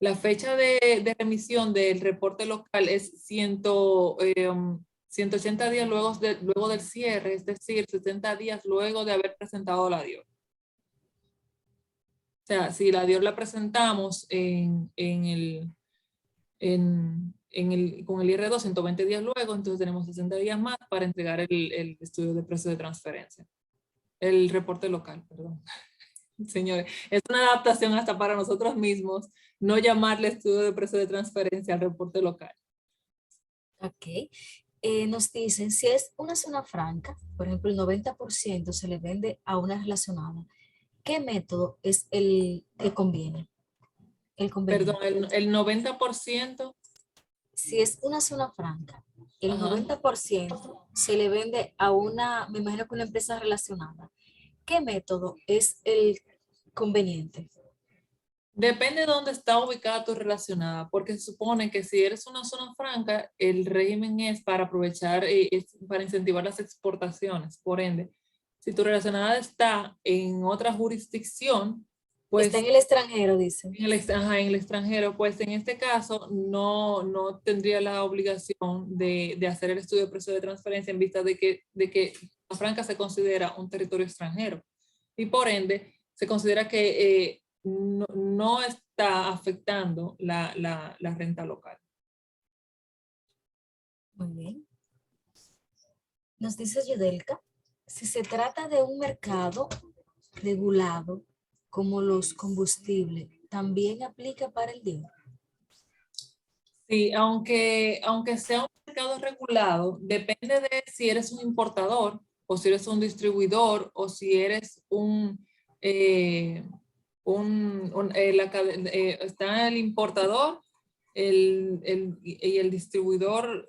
La fecha de remisión del reporte local es 180 días luego del cierre, es decir, 70 días luego de haber presentado la DIOR. O sea, si la DIOR la presentamos con el IR2 120 días luego, entonces tenemos 60 días más para entregar el estudio de precios de transferencia. El reporte local, perdón. Señores, es una adaptación hasta para nosotros mismos, no llamarle estudio de precio de transferencia al reporte local. Ok. Nos dicen, si es una zona franca, por ejemplo, el 90% se le vende a una relacionada, ¿qué método es el que conviene? El Perdón, conveniente. el 90%, Si es una zona franca, el ajá. 90% se le vende a una, me imagino que una empresa relacionada. ¿Qué método es el conveniente? Depende de dónde está ubicada tu relacionada, porque se supone que si eres una zona franca, el régimen es para aprovechar, para incentivar las exportaciones. Por ende, si tu relacionada está en otra jurisdicción, Está pues en el extranjero, dice. en el extranjero, pues en este caso no tendría la obligación de hacer el estudio de precio de transferencia en vista de que la franca se considera un territorio extranjero y por ende se considera que no está afectando la renta local. Muy bien. Nos dice Yudelka, si se trata de un mercado regulado como los combustibles, ¿también aplica para el DIR? Sí, aunque sea un mercado regulado, depende de si eres un importador o si eres un distribuidor o si eres está el importador y el distribuidor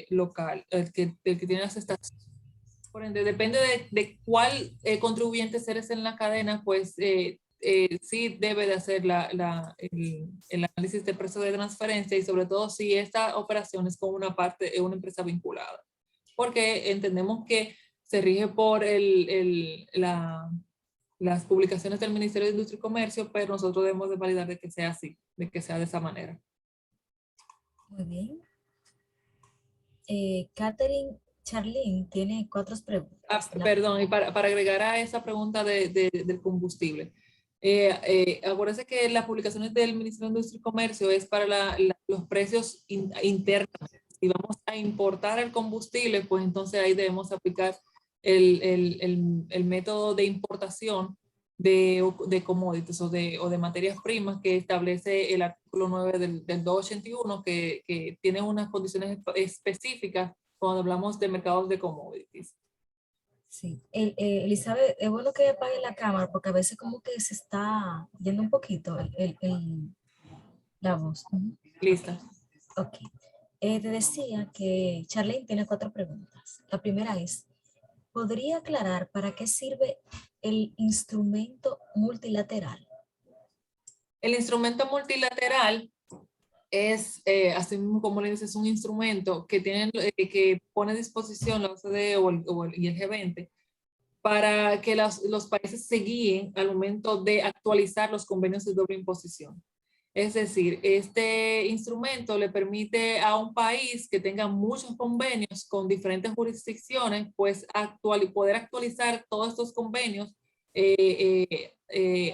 local, el que tiene las estaciones. Por ende, depende de cuál contribuyente eres en la cadena, pues sí debe de hacer el análisis de precio de transferencia y sobre todo si esta operación es con una empresa vinculada. Porque entendemos que se rige por las publicaciones del Ministerio de Industria y Comercio, pero nosotros debemos de validar de que sea así, de que sea de esa manera. Muy bien. Catherine Charlene tiene 4 preguntas. Perdón, y para agregar a esa pregunta del combustible. Acuérdense que las publicaciones del Ministerio de Industria y Comercio es para los precios internos. Si vamos a importar el combustible, pues entonces ahí debemos aplicar el método de importación de commodities o de materias primas que establece el artículo 9 del 281 que tiene unas condiciones específicas cuando hablamos de mercados de commodities. Sí. Elizabeth, es bueno que apague la cámara porque a veces como que se está yendo un poquito la voz. Ujú. Lista. Ok. Te decía que Charlene tiene 4 preguntas. La primera es, ¿podría aclarar para qué sirve el instrumento multilateral? El instrumento multilateral es, así mismo como le dices, es un instrumento que pone a disposición la OCDE y el G20 para que los países se guíen al momento de actualizar los convenios de doble imposición. Es decir, este instrumento le permite a un país que tenga muchos convenios con diferentes jurisdicciones, pues poder actualizar todos estos convenios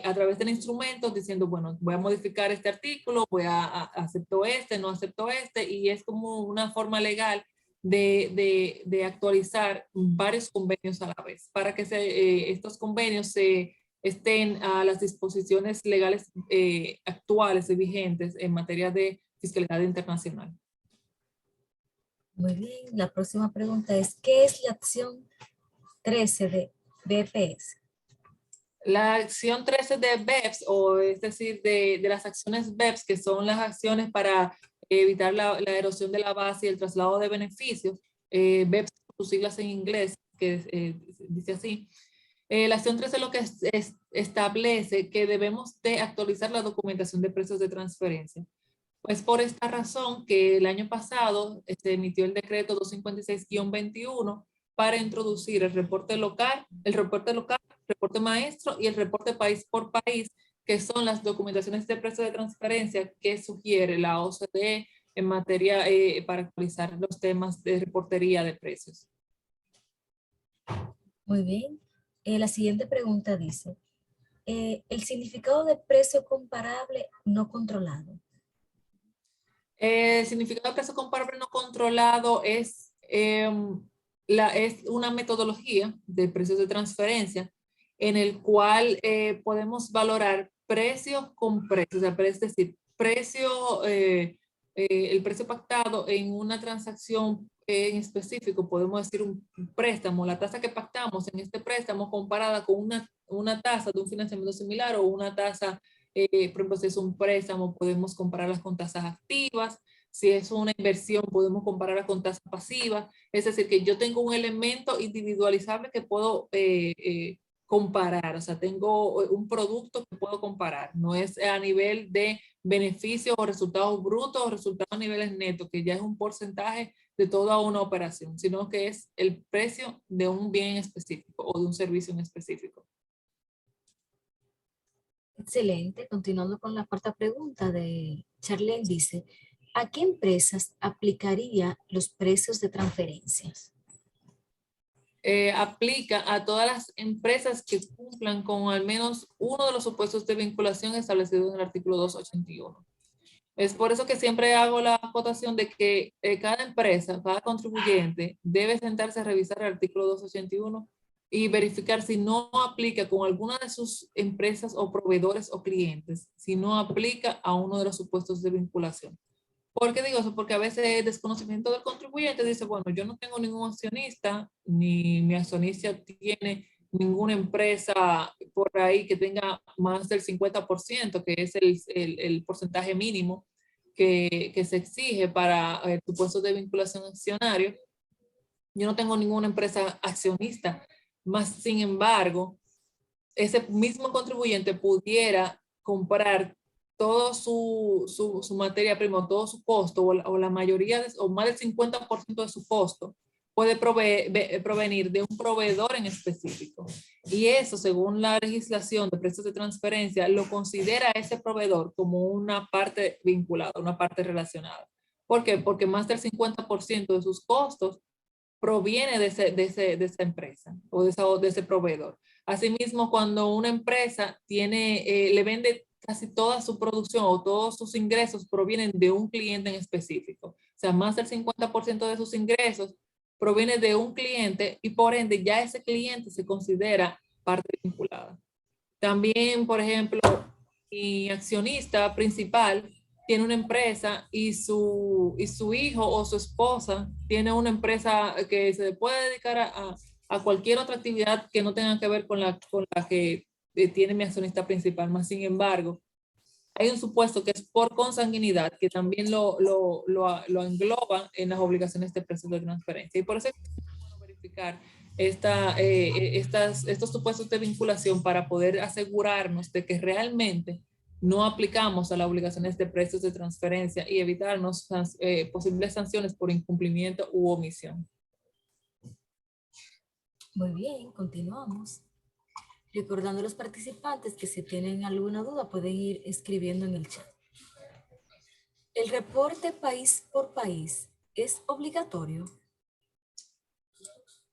a través del instrumento diciendo, bueno, voy a modificar este artículo, acepto este, no acepto este, y es como una forma legal de actualizar varios convenios a la vez, para que estos convenios estén a las disposiciones legales actuales y vigentes en materia de fiscalidad internacional. Muy bien. La próxima pregunta es, ¿qué es la acción 13 de BPS? La acción 13 de BEPS, o es decir, de las acciones BEPS, que son las acciones para evitar la erosión de la base y el traslado de beneficios, BEPS, sus siglas en inglés, que dice así. La acción 13 lo que establece que debemos de actualizar la documentación de precios de transferencia. Pues por esta razón que el año pasado se emitió el decreto 256-21 para introducir el reporte local, reporte maestro y el reporte país por país, que son las documentaciones de precios de transferencia que sugiere la OCDE en materia para actualizar los temas de reportería de precios. Muy bien. La siguiente pregunta dice, el significado de precio comparable no controlado. El significado de precio comparable no controlado es, es una metodología de precios de transferencia en el cual podemos valorar precios con precios, o sea, es decir, el precio pactado en una transacción en específico, podemos decir un préstamo, la tasa que pactamos en este préstamo comparada con una tasa de un financiamiento similar o una tasa por ejemplo, si es un préstamo, podemos compararlas con tasas activas. Si es una inversión, podemos compararla con tasas pasivas. Es decir, que yo tengo un elemento individualizable que puedo comparar. O sea, tengo un producto que puedo comparar. No es a nivel de beneficios o resultados brutos o resultados a niveles netos, que ya es un porcentaje de toda una operación, sino que es el precio de un bien específico o de un servicio en específico. Excelente. Continuando con la cuarta pregunta de Charlene, dice, ¿a qué empresas aplicaría los precios de transferencias? Aplica a todas las empresas que cumplan con al menos uno de los supuestos de vinculación establecidos en el artículo 281. Es por eso que siempre hago la acotación de que cada empresa, cada contribuyente debe sentarse a revisar el artículo 281 y verificar si no aplica con alguna de sus empresas o proveedores o clientes, si no aplica a uno de los supuestos de vinculación. ¿Por qué digo eso? Porque a veces el desconocimiento del contribuyente dice, bueno, yo no tengo ningún accionista, ni mi accionista tiene ninguna empresa por ahí que tenga más del 50%, que es el porcentaje mínimo que se exige para tu puesto de vinculación accionario. Yo no tengo ninguna empresa accionista, más sin embargo, ese mismo contribuyente pudiera comprar todo su materia prima, todo su costo, o la mayoría, o más del 50% de su costo, puede provenir de un proveedor en específico. Y eso, según la legislación de precios de transferencia, lo considera ese proveedor como una parte vinculada, una parte relacionada. ¿Por qué? Porque más del 50% de sus costos proviene de esa empresa o de ese proveedor. Asimismo, cuando una empresa le vende casi toda su producción o todos sus ingresos provienen de un cliente en específico. O sea, más del 50% de sus ingresos proviene de un cliente y por ende ya ese cliente se considera parte vinculada. También, por ejemplo, mi accionista principal tiene una empresa y su hijo o su esposa tiene una empresa que se puede dedicar a cualquier otra actividad que no tenga que ver con la que tiene mi accionista principal. Más sin embargo, hay un supuesto que es por consanguinidad, que también lo engloba en las obligaciones de precios de transferencia. Y por eso es bueno verificar estos supuestos de vinculación para poder asegurarnos de que realmente no aplicamos a las obligaciones de precios de transferencia y evitarnos posibles sanciones por incumplimiento u omisión. Muy bien, continuamos. Recordando a los participantes que si tienen alguna duda pueden ir escribiendo en el chat. ¿El reporte país por país es obligatorio?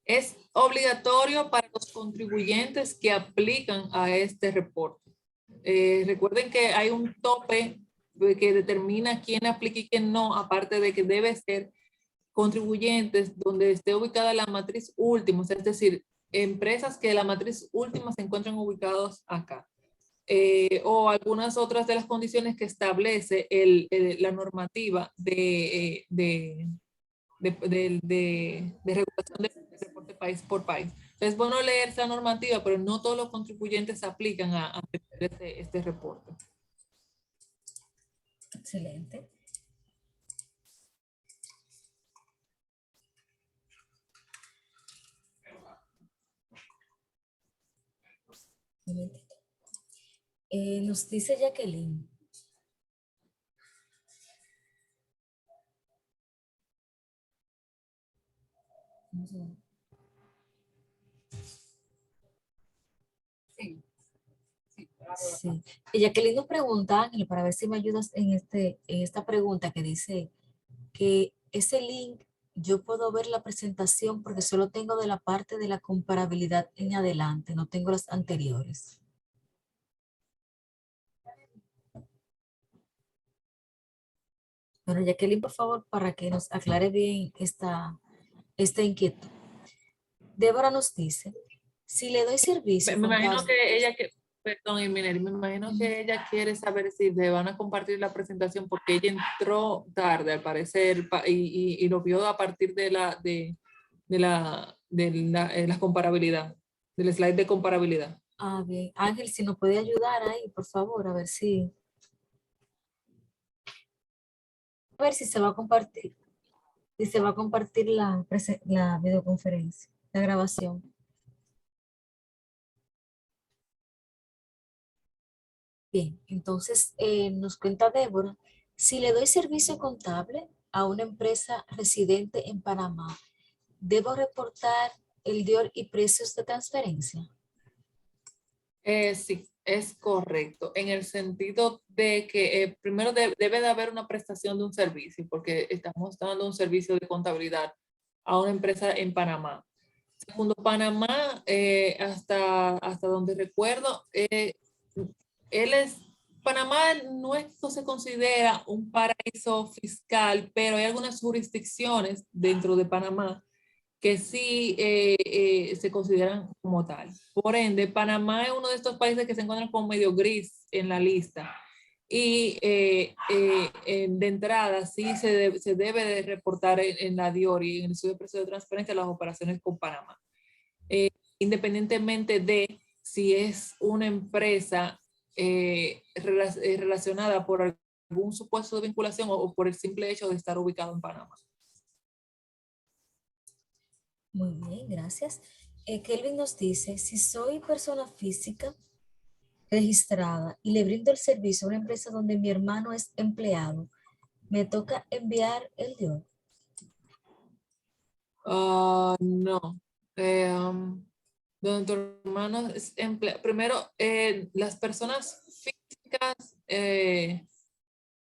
Es obligatorio para los contribuyentes que aplican a este reporte. Recuerden que hay un tope que determina quién aplica y quién no, aparte de que debe ser contribuyentes donde esté ubicada la matriz última, es decir, empresas que la matriz última se encuentran ubicados acá. O algunas otras de las condiciones que establece la normativa de regulación del reporte país por país. Entonces es bueno leer esa normativa, pero no todos los contribuyentes aplican a este reporte. Excelente. Un momentito. Nos dice Jacqueline. Sí, sí. Sí. Y Jacqueline nos pregunta, Ángel, para ver si me ayudas en esta pregunta que dice que ese link yo puedo ver la presentación porque solo tengo de la parte de la comparabilidad en adelante, no tengo las anteriores. Bueno, Jacqueline, por favor, para que nos aclare bien esta inquietud. Débora nos dice, si le doy servicio Me imagino contable, que ella, perdón, Eminery, me imagino que ella quiere saber si le van a compartir la presentación porque ella entró tarde, al parecer, y lo vio a partir de la comparabilidad, del slide de comparabilidad. ah, bien. Ángel, si nos puede ayudar ahí, por favor, a ver si se va a compartir, si se va a compartir la videoconferencia, la grabación. Bien, entonces nos cuenta Débora, si le doy servicio contable a una empresa residente en Panamá, ¿debo reportar el DIOR y precios de transferencia? Sí, es correcto, en el sentido de que primero debe de haber una prestación de un servicio, porque estamos dando un servicio de contabilidad a una empresa en Panamá. Segundo, Panamá, hasta donde recuerdo, Panamá no se considera un paraíso fiscal, pero hay algunas jurisdicciones dentro de Panamá que sí se consideran como tal. Por ende, Panamá es uno de estos países que se encuentran como medio gris en la lista. Y de entrada sí se debe de reportar en la DIOR y en el estudio de precio de transferencia las operaciones con Panamá. Independientemente de si es una empresa relacionada por algún supuesto de vinculación o por el simple hecho de estar ubicado en Panamá. Muy bien, gracias. Kelvin nos dice, si soy persona física registrada y le brindo el servicio a una empresa donde mi hermano es empleado, ¿me toca enviar el DIOR? No. Donde tu hermano es primero, las personas físicas,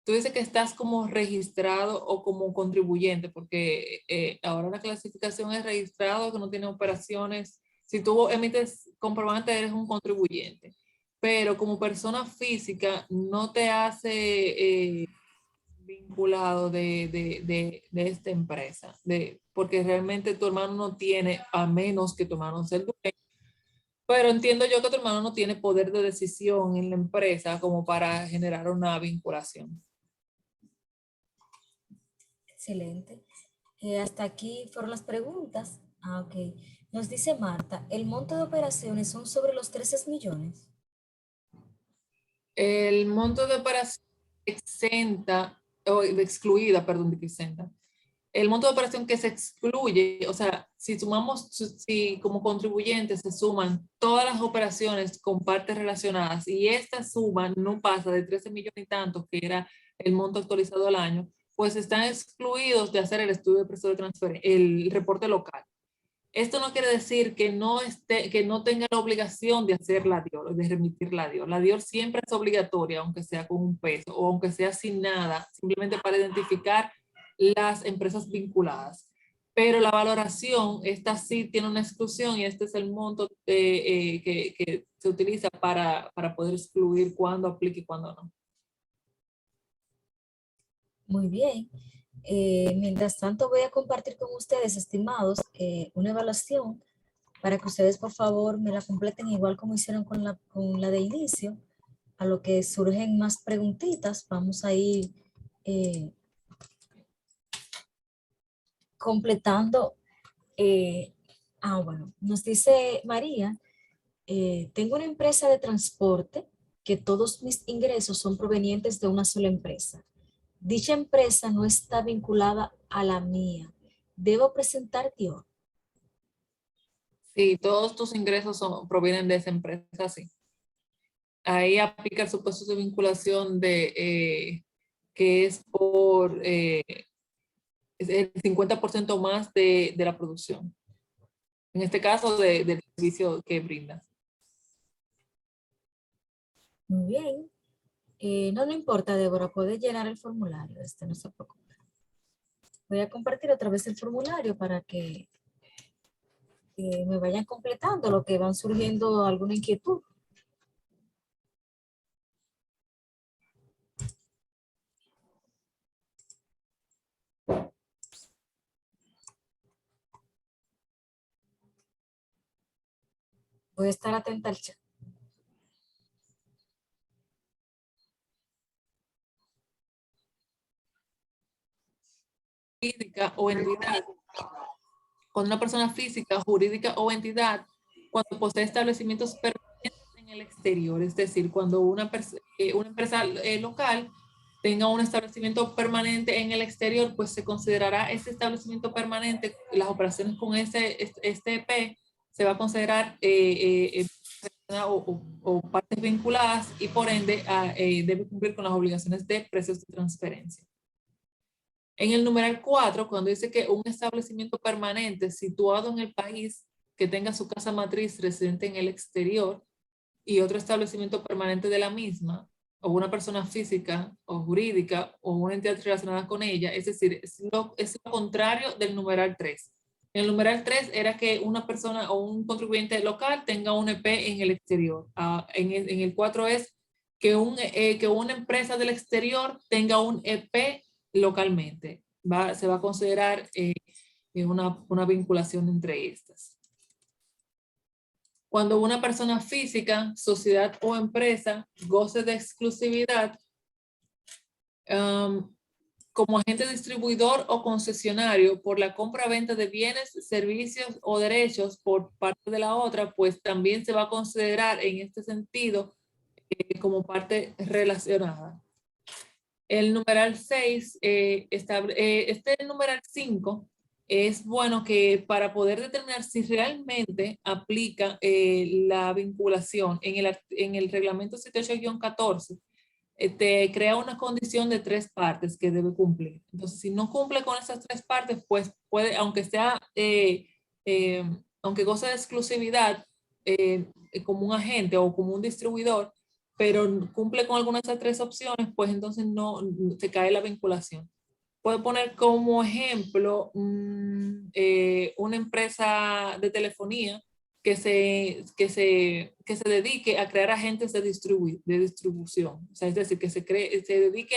tú dices que estás como registrado o como contribuyente, porque ahora la clasificación es registrado, que no tiene operaciones. Si tú emites comprobante, eres un contribuyente. Pero como persona física no te hace vinculado de esta empresa, porque realmente tu hermano no tiene, a menos que tu hermano sea el dueño, pero entiendo yo que tu hermano no tiene poder de decisión en la empresa como para generar una vinculación. Excelente. Hasta aquí fueron las preguntas. Ah, ok. Nos dice Marta, ¿el monto de operaciones son sobre los 13 millones? El monto de operación exenta, o excluida, perdón, de que exenta. El monto de operación que se excluye, o sea, si como contribuyentes se suman todas las operaciones con partes relacionadas y esta suma no pasa de 13 millones y tantos, que era el monto actualizado al año, pues están excluidos de hacer el estudio de precio de transferencia, el reporte local. Esto no quiere decir que no tenga la obligación de hacer la DIOR, de remitir la DIOR. La DIOR siempre es obligatoria, aunque sea con un peso o aunque sea sin nada, simplemente para identificar las empresas vinculadas. Pero la valoración, esta sí tiene una exclusión y este es el monto que se utiliza para poder excluir cuándo aplique y cuándo no. Muy bien. Mientras tanto, voy a compartir con ustedes, estimados, una evaluación para que ustedes, por favor, me la completen igual como hicieron con la de inicio. A lo que surgen más preguntitas, vamos a ir completando. Bueno, nos dice María, tengo una empresa de transporte que todos mis ingresos son provenientes de una sola empresa. Dicha empresa no está vinculada a la mía. ¿Debo presentar DIOR? Sí, todos tus ingresos provienen de esa empresa, sí. Ahí aplica el supuesto de vinculación que es es el 50% más de la producción. En este caso, del servicio que brinda. Muy bien. No, no importa, Débora, puedes llenar el formulario, no se preocupe. Voy a compartir otra vez el formulario para que me vayan completando lo que van surgiendo alguna inquietud. Voy a estar atenta al chat. Física o entidad. Cuando una persona física, jurídica o entidad, cuando posee establecimientos permanentes en el exterior, es decir, cuando una empresa local tenga un establecimiento permanente en el exterior, pues se considerará ese establecimiento permanente, las operaciones con este EP se va a considerar o partes vinculadas y por ende debe cumplir con las obligaciones de precios de transferencia. En el numeral 4, cuando dice que un establecimiento permanente situado en el país que tenga su casa matriz residente en el exterior y otro establecimiento permanente de la misma, o una persona física o jurídica o una entidad relacionada con ella, es decir, es lo contrario del numeral 3. En el numeral 3 era que una persona o un contribuyente local tenga un EP en el exterior. En el 4 es que una empresa del exterior tenga un EP localmente. Se va a considerar una vinculación entre estas. Cuando una persona física, sociedad o empresa goce de exclusividad como agente distribuidor o concesionario por la compra-venta de bienes, servicios o derechos por parte de la otra, pues también se va a considerar en este sentido como parte relacionada. El numeral 6, el numeral 5, es bueno que para poder determinar si realmente aplica la vinculación en el reglamento 78-14, te crea una condición de 3 partes que debe cumplir. Entonces, si no cumple con esas 3 partes, pues puede, aunque goce de exclusividad como un agente o como un distribuidor, pero cumple con alguna de esas 3 opciones, pues entonces no se cae la vinculación. Puedo poner como ejemplo una empresa de telefonía que se dedique a crear agentes de distribución. O sea, es decir, que se dedique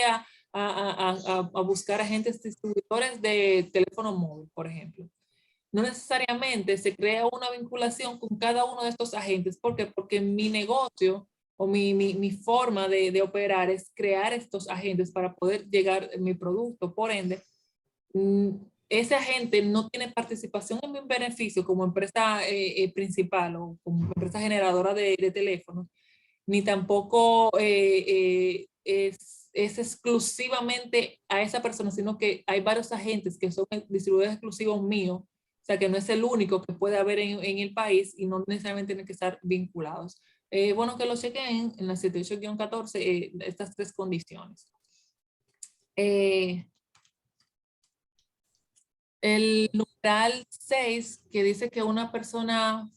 a buscar agentes distribuidores de teléfono móvil, por ejemplo. No necesariamente se crea una vinculación con cada uno de estos agentes. ¿Por qué? Porque mi negocio o mi forma de operar es crear estos agentes para poder llegar a mi producto. Por ende, ese agente no tiene participación en mi beneficio como empresa principal o como empresa generadora de teléfonos, ni tampoco es exclusivamente a esa persona, sino que hay varios agentes que son distribuidores exclusivos míos, o sea que no es el único que puede haber en el país y no necesariamente tienen que estar vinculados. Bueno, que lo chequen en la 78-14 estas 3 condiciones. El numeral 6, que dice que una persona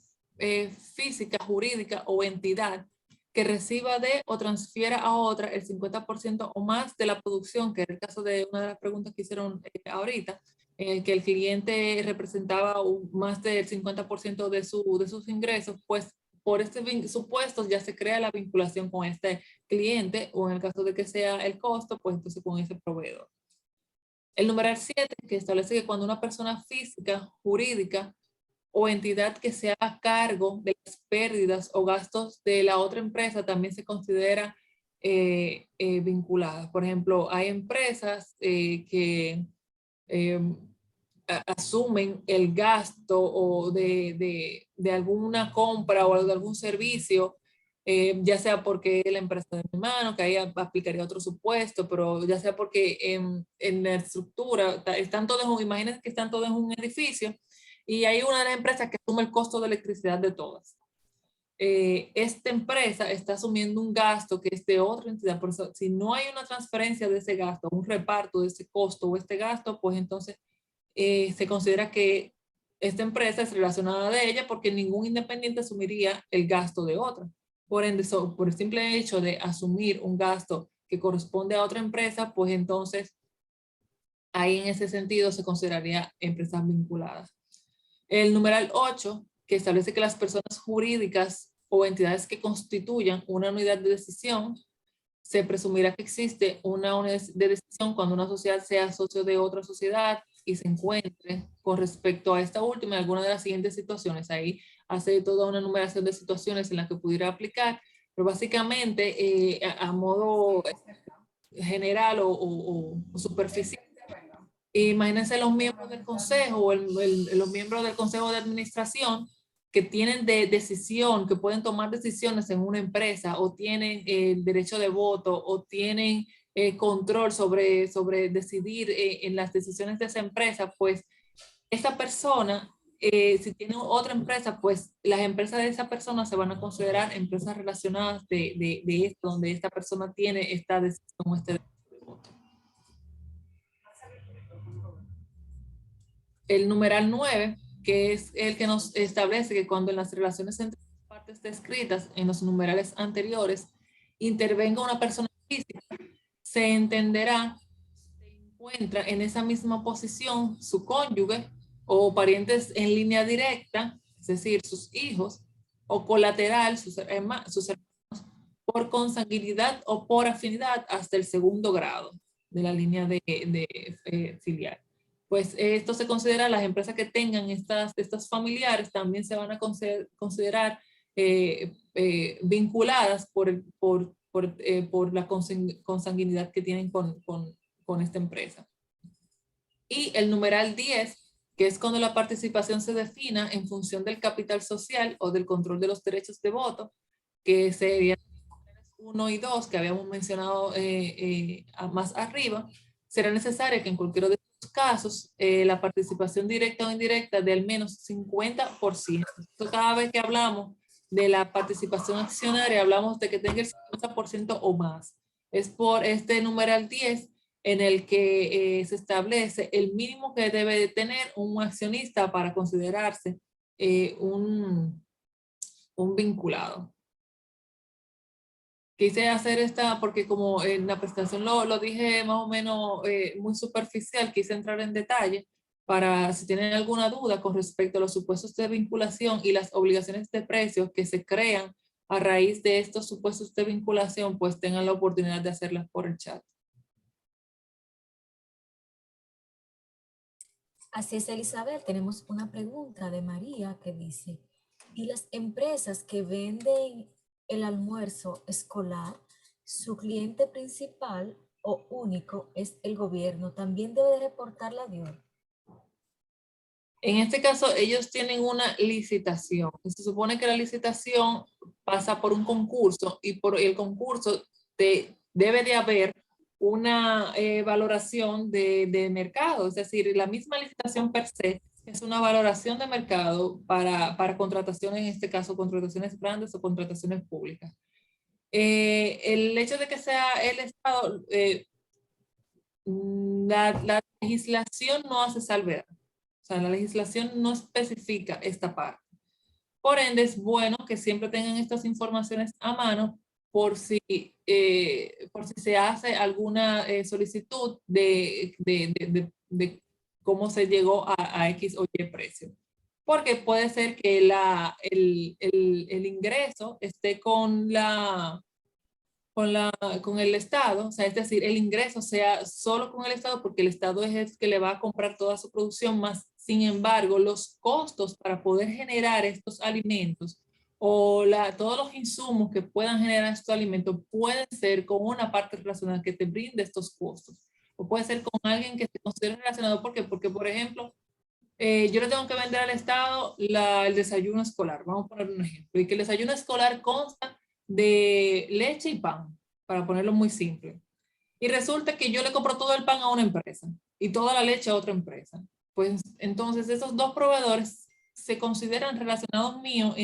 física, jurídica o entidad que reciba de o transfiera a otra el 50% o más de la producción, que es el caso de una de las preguntas que hicieron ahorita, en el que el cliente representaba más del 50% de sus ingresos, pues por este supuesto ya se crea la vinculación con este cliente, o en el caso de que sea el costo, pues entonces con ese proveedor. El numeral 7, que establece que cuando una persona física, jurídica o entidad que se haga cargo de las pérdidas o gastos de la otra empresa también se considera vinculada. Por ejemplo, hay empresas que asumen el gasto o de alguna compra o de algún servicio, ya sea porque la empresa de mi mano, que ahí aplicaría otro supuesto, pero ya sea porque en la estructura, están todos, imagínense que están todos en un edificio y hay una de las empresas que asume el costo de electricidad de todas. Esta empresa está asumiendo un gasto que es de otra entidad, por eso si no hay una transferencia de ese gasto, un reparto de ese costo o este gasto, pues entonces se considera que esta empresa es relacionada de ella porque ningún independiente asumiría el gasto de otra. Por ende, por el simple hecho de asumir un gasto que corresponde a otra empresa, pues entonces ahí en ese sentido se consideraría empresas vinculadas. El numeral 8, que establece que las personas jurídicas o entidades que constituyan una unidad de decisión, se presumirá que existe una unidad de decisión cuando una sociedad sea socio de otra sociedad y se encuentre con respecto a esta última en alguna de las siguientes situaciones. Ahí hace toda una enumeración de situaciones en las que pudiera aplicar, pero básicamente a modo general o superficial. Imagínense los miembros del consejo o los miembros del consejo de administración que tienen decisión, que pueden tomar decisiones en una empresa o tienen derecho de voto o tienen control sobre decidir en las decisiones de esa empresa, pues esta persona, si tiene otra empresa, pues las empresas de esa persona se van a considerar empresas relacionadas de esto, donde esta persona tiene esta decisión o este derecho de voto. El numeral 9, que es el que nos establece que cuando en las relaciones entre partes descritas en los numerales anteriores intervenga una persona física, se entenderá que se encuentra en esa misma posición su cónyuge o parientes en línea directa, es decir, sus hijos, o colateral, sus hermanos, por consanguinidad o por afinidad hasta el segundo grado de la línea filial. Pues esto se considera, las empresas que tengan estas familiares también se van a considerar vinculadas por la consanguinidad que tienen con esta empresa. Y el numeral 10, que es cuando la participación se defina en función del capital social o del control de los derechos de voto, que serían 1 y 2, que habíamos mencionado más arriba, será necesario que en cualquiera de estos casos la participación directa o indirecta de al menos 50%. Entonces, cada vez que hablamos de la participación accionaria, hablamos de que tenga el 50% o más. Es por este numeral 10 en el que se establece el mínimo que debe de tener un accionista para considerarse un vinculado. Quise hacer esta porque como en la presentación lo dije más o menos muy superficial, quise entrar en detalle para si tienen alguna duda con respecto a los supuestos de vinculación y las obligaciones de precios que se crean a raíz de estos supuestos de vinculación, pues tengan la oportunidad de hacerlas por el chat. Así es, Elizabeth. Tenemos una pregunta de María que dice, ¿y las empresas que venden el almuerzo escolar, su cliente principal o único es el gobierno, también debe de reportar la DIOR? En este caso, ellos tienen una licitación. Se supone que la licitación pasa por un concurso y por el concurso debe de haber una valoración de mercado. Es decir, la misma licitación per se es una valoración de mercado para contrataciones, en este caso, contrataciones grandes o contrataciones públicas. El hecho de que sea el Estado, la legislación no hace salvedad. O sea, la legislación no especifica esta parte. Por ende, es bueno que siempre tengan estas informaciones a mano por si se hace alguna solicitud de cómo se llegó a X o Y precio. Porque puede ser que el ingreso esté con el Estado, o sea, es decir, el ingreso sea solo con el Estado porque el Estado es el que le va a comprar toda su producción, más sin embargo, los costos para poder generar estos alimentos o todos los insumos que puedan generar estos alimentos pueden ser con una parte relacionada que te brinde estos costos. O puede ser con alguien que se considere relacionado. ¿Por qué? Porque, por ejemplo, yo le tengo que vender al Estado el desayuno escolar. Vamos a poner un ejemplo. Y que el desayuno escolar consta de leche y pan, para ponerlo muy simple. Y resulta que yo le compro todo el pan a una empresa y toda la leche a otra empresa. Pues entonces esos dos proveedores se consideran relacionados míos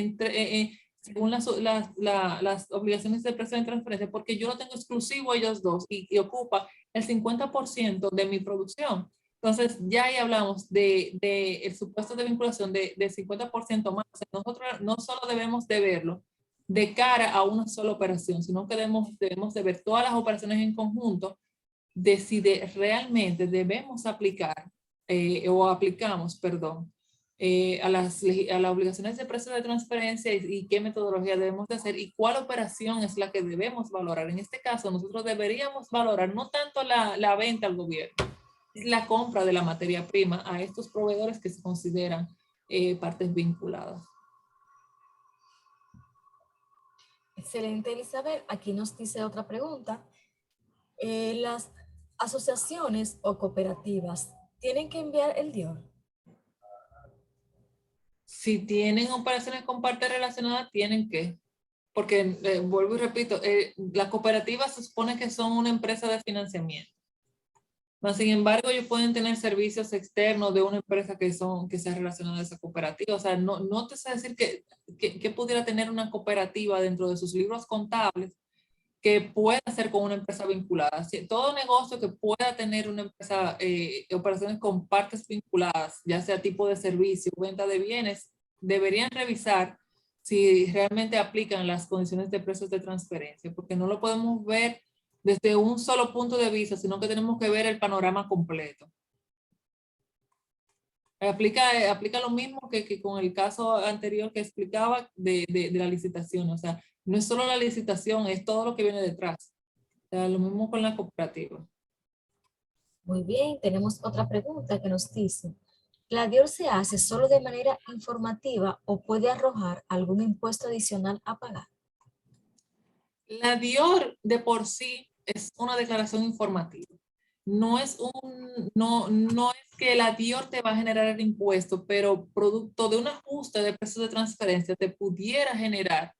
según las obligaciones de precio de transferencia, porque yo lo tengo exclusivo a ellos dos y ocupa el 50% de mi producción. Entonces, ya ahí hablamos de el supuesto de vinculación de 50% más. O sea, nosotros no solo debemos de verlo de cara a una sola operación, sino que debemos de ver todas las operaciones en conjunto, de si realmente debemos aplicar o aplicamos, perdón, a las obligaciones de precio de transferencia y qué metodología debemos de hacer y cuál operación es la que debemos valorar. En este caso, nosotros deberíamos valorar no tanto la venta al gobierno, la compra de la materia prima a estos proveedores que se consideran partes vinculadas. Excelente, Elizabeth. Aquí nos dice otra pregunta. ¿Las asociaciones o cooperativas tienen que enviar el DIOR? Si tienen operaciones con partes relacionadas, tienen que. Porque, vuelvo y repito, las cooperativas se supone que son una empresa de financiamiento. Mas, sin embargo, ellos pueden tener servicios externos de una empresa que sea relacionada a esa cooperativa. O sea, no te sé decir que pudiera tener una cooperativa dentro de sus libros contables que pueda ser con una empresa vinculada. Todo negocio que pueda tener una empresa, operaciones con partes vinculadas, ya sea tipo de servicio, venta de bienes, deberían revisar si realmente aplican las condiciones de precios de transferencia, porque no lo podemos ver desde un solo punto de vista, sino que tenemos que ver el panorama completo. Aplica lo mismo que con el caso anterior que explicaba de la licitación. O sea, no es solo la licitación, es todo lo que viene detrás. O sea, lo mismo con la cooperativa. Muy bien, tenemos otra pregunta que nos dice, ¿la DIOR se hace solo de manera informativa o puede arrojar algún impuesto adicional a pagar? La DIOR de por sí es una declaración informativa. No es que la DIOR te va a generar el impuesto, pero producto de un ajuste de precios de transferencia te pudiera generar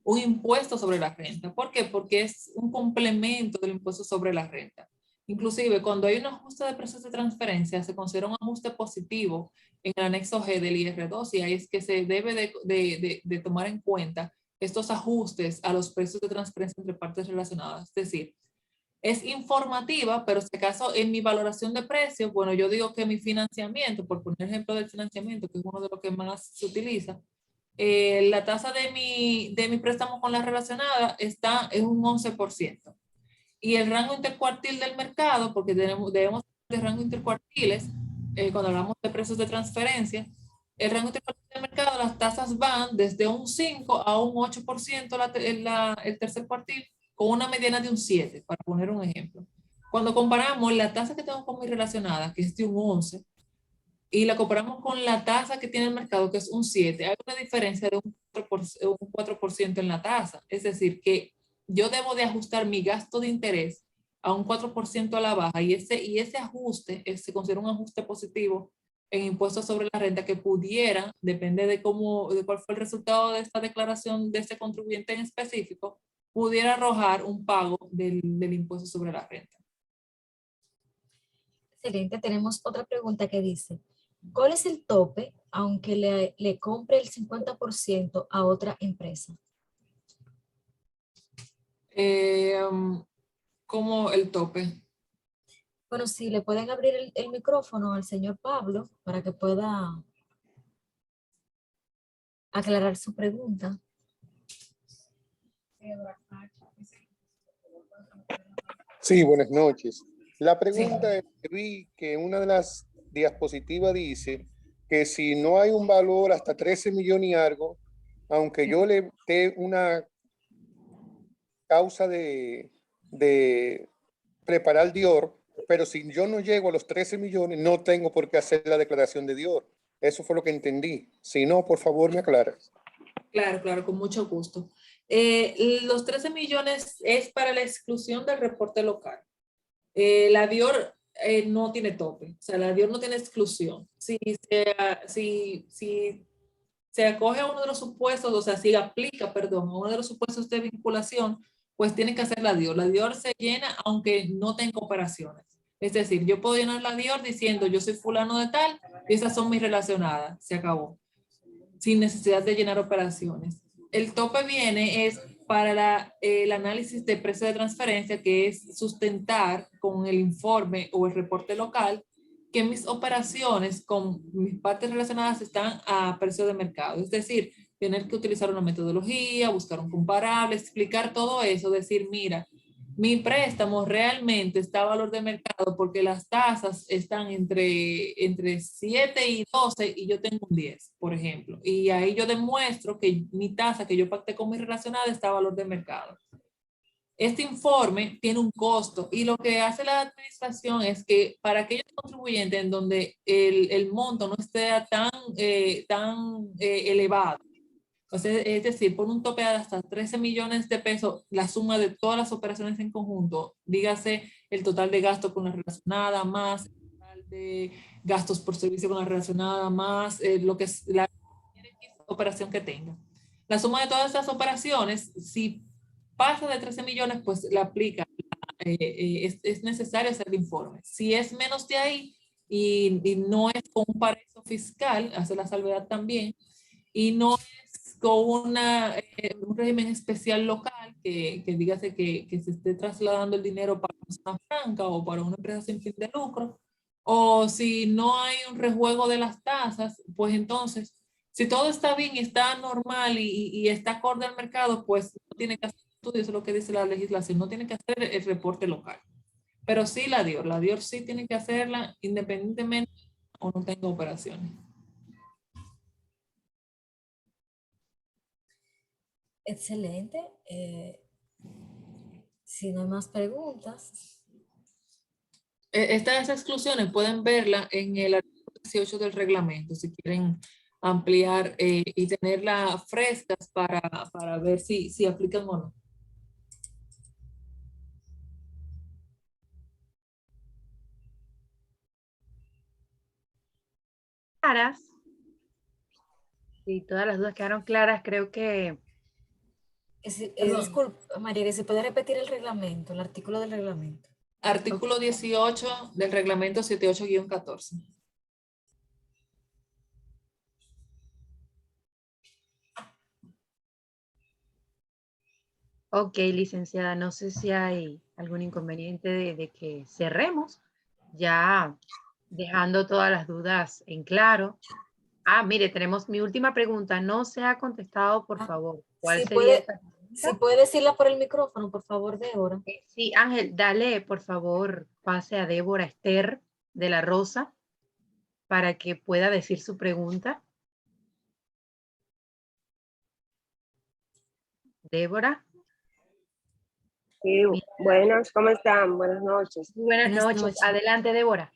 un impuesto sobre la renta. ¿Por qué? Porque es un complemento del impuesto sobre la renta. Inclusive, cuando hay un ajuste de precios de transferencia, se considera un ajuste positivo en el anexo G del IR2 y ahí es que se debe de tomar en cuenta estos ajustes a los precios de transferencia entre partes relacionadas. Es decir, es informativa, pero si acaso en mi valoración de precios, bueno, yo digo que mi financiamiento, por poner ejemplo del financiamiento, que es uno de los que más se utiliza, la tasa de mi préstamo con la relacionada está en un 11%. Y el rango intercuartil del mercado, porque debemos de rango intercuartiles, cuando hablamos de precios de transferencia, el rango intercuartil del mercado, las tasas van desde un 5 a un 8% el tercer cuartil, con una mediana de un 7, para poner un ejemplo. Cuando comparamos la tasa que tengo con mi relacionada, que es de un 11, y la comparamos con la tasa que tiene el mercado, que es un 7, hay una diferencia de un 4% en la tasa. Es decir, que yo debo de ajustar mi gasto de interés a un 4% a la baja y ese ajuste se considera un ajuste positivo en impuestos sobre la renta que pudiera, depende de cuál fue el resultado de esta declaración de este contribuyente en específico, pudiera arrojar un pago del impuesto sobre la renta. Excelente, tenemos otra pregunta que dice, ¿cuál es el tope aunque le compre el 50% a otra empresa? Como el tope. Bueno, si le pueden abrir el micrófono al señor Pablo para que pueda aclarar su pregunta. Sí, buenas noches. La Sí. pregunta es que vi que una de las diapositivas dice que si no hay un valor hasta 13 millones y algo, aunque yo le dé una causa de preparar DIOR, pero si yo no llego a los 13 millones, no tengo por qué hacer la declaración de DIOR. Eso fue lo que entendí. Si no, por favor, me aclaras. Claro, con mucho gusto. Los 13 millones es para la exclusión del reporte local. La DIOR no tiene tope, o sea, la DIOR no tiene exclusión. Si se acoge a uno de los supuestos, o sea, si aplica, perdón, a uno de los supuestos de vinculación, pues tiene que hacer la DIOR. La DIOR se llena aunque no tenga operaciones. Es decir, yo puedo llenar la DIOR diciendo yo soy fulano de tal y esas son mis relacionadas. Se acabó. Sin necesidad de llenar operaciones. El tope viene es para el análisis de precio de transferencia, que es sustentar con el informe o el reporte local que mis operaciones con mis partes relacionadas están a precio de mercado. Es decir, tener que utilizar una metodología, buscar un comparable, explicar todo eso, decir, mira, mi préstamo realmente está a valor de mercado porque las tasas están entre 7 y 12 y yo tengo un 10, por ejemplo. Y ahí yo demuestro que mi tasa que yo pacté con mi relacionada está a valor de mercado. Este informe tiene un costo y lo que hace la administración es que para aquellos contribuyentes en donde el monto no esté tan elevado, entonces, es decir, por un tope de hasta 13 millones de pesos, la suma de todas las operaciones en conjunto, dígase el total de gastos con la relacionada, más el total de gastos por servicio con la relacionada, más lo que es la operación que tenga. La suma de todas estas operaciones, si pasa de 13 millones, pues le aplica, es necesario hacer el informe. Si es menos de ahí y no es con un paraíso fiscal, hace la salvedad también, y no es con un régimen especial local que dígase que se esté trasladando el dinero para una zona franca o para una empresa sin fin de lucro, o si no hay un rejuego de las tasas, pues entonces, si todo está bien y está normal y está acorde al mercado, pues no tiene que hacer estudios, eso es lo que dice la legislación, no tiene que hacer el reporte local. Pero sí la DIOR sí tiene que hacerla independientemente o no tenga operaciones. Excelente. Si no hay más preguntas. Estas exclusiones pueden verla en el artículo 18 del reglamento, si quieren ampliar y tenerlas frescas para ver si aplican o no. Claras. Si todas las dudas quedaron claras, creo que... Disculpa, María, que se puede repetir el reglamento, el artículo del reglamento. Artículo 18 del reglamento 78-14. Ok, licenciada, no sé si hay algún inconveniente de que cerremos, ya dejando todas las dudas en claro. Ah, mire, tenemos mi última pregunta. No se ha contestado, por favor. ¿Cuál Si sería puede, esa si pregunta? puede decirla por el micrófono, por favor, Débora. Sí, Ángel, dale, por favor, pase a Débora Esther de la Rosa para que pueda decir su pregunta. Débora. Sí, buenas, ¿cómo están? Buenas noches. Buenas Buenas noches. noches. Adelante, Débora.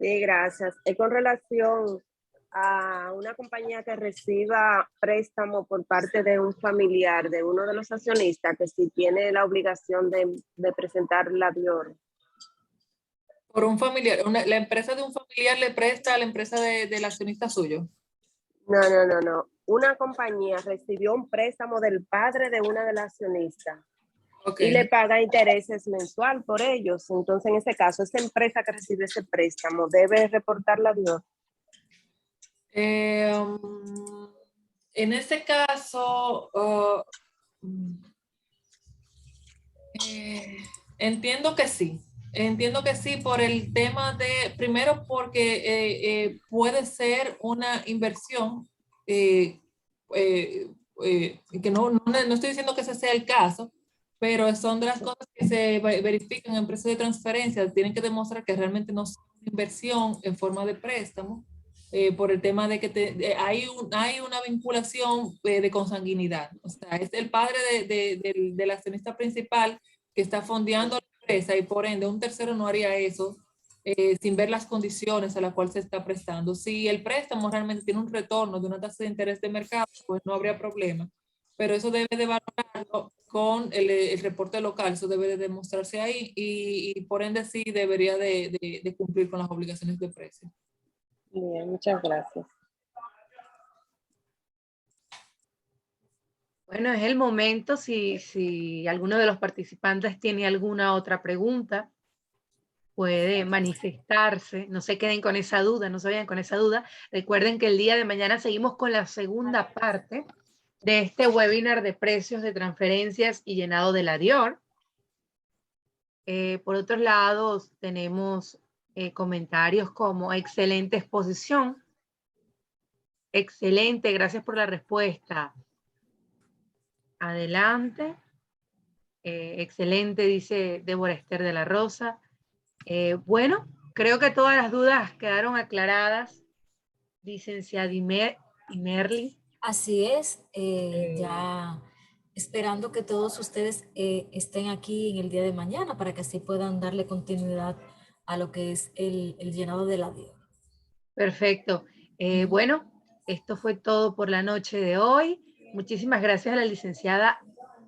Sí, gracias. Es con relación a una compañía que reciba préstamo por parte de un familiar, de uno de los accionistas, que si tiene la obligación de presentar la DIOR. Por un familiar, la empresa de un familiar le presta a la empresa del accionista suyo. No. Una compañía recibió un préstamo del padre de una de las accionistas. Okay. Y le paga intereses mensual por ellos. Entonces, en ese caso, esa empresa que recibe ese préstamo debe reportar la DIOR. En este caso, entiendo que sí. Entiendo que sí por el tema de, primero porque puede ser una inversión, que no estoy diciendo que ese sea el caso, pero son de las cosas que se verifican en empresas de transferencia. Tienen que demostrar que realmente no es una inversión en forma de préstamo, por el tema de que hay una vinculación de consanguinidad. O sea, es el padre del accionista principal que está fondeando la empresa y por ende un tercero no haría eso sin ver las condiciones a las cuales se está prestando. Si el préstamo realmente tiene un retorno de una tasa de interés de mercado, pues no habría problema. Pero eso debe de valorarlo con el reporte local, eso debe de demostrarse ahí y por ende sí debería de cumplir con las obligaciones de precio. Bien, muchas gracias. Bueno, es el momento. Si alguno de los participantes tiene alguna otra pregunta, puede manifestarse. No se queden con esa duda, no se vayan con esa duda. Recuerden que el día de mañana seguimos con la segunda parte de este webinar de precios de transferencias y llenado de la DIOR. Por otros lados, tenemos comentarios como excelente exposición, excelente, gracias por la respuesta. Adelante. Excelente, dice Débora Esther de la Rosa. Bueno, creo que todas las dudas quedaron aclaradas, licenciada Imerly. Así es, ya esperando que todos ustedes estén aquí en el día de mañana para que así puedan darle continuidad a lo que es el llenado de la DIO. Perfecto. Bueno, esto fue todo por la noche de hoy. Muchísimas gracias a la licenciada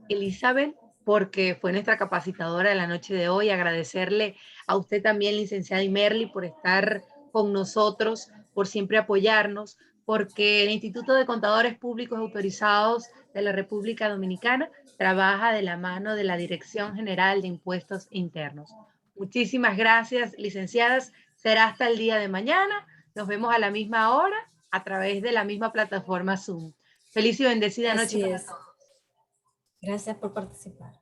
Elizabeth, porque fue nuestra capacitadora de la noche de hoy. Agradecerle a usted también, licenciada Imerly, por estar con nosotros, por siempre apoyarnos, porque el Instituto de Contadores Públicos Autorizados de la República Dominicana trabaja de la mano de la Dirección General de Impuestos Internos. Muchísimas gracias, licenciadas. Será hasta el día de mañana. Nos vemos a la misma hora a través de la misma plataforma Zoom. Feliz y bendecida noche para todos. Gracias por participar.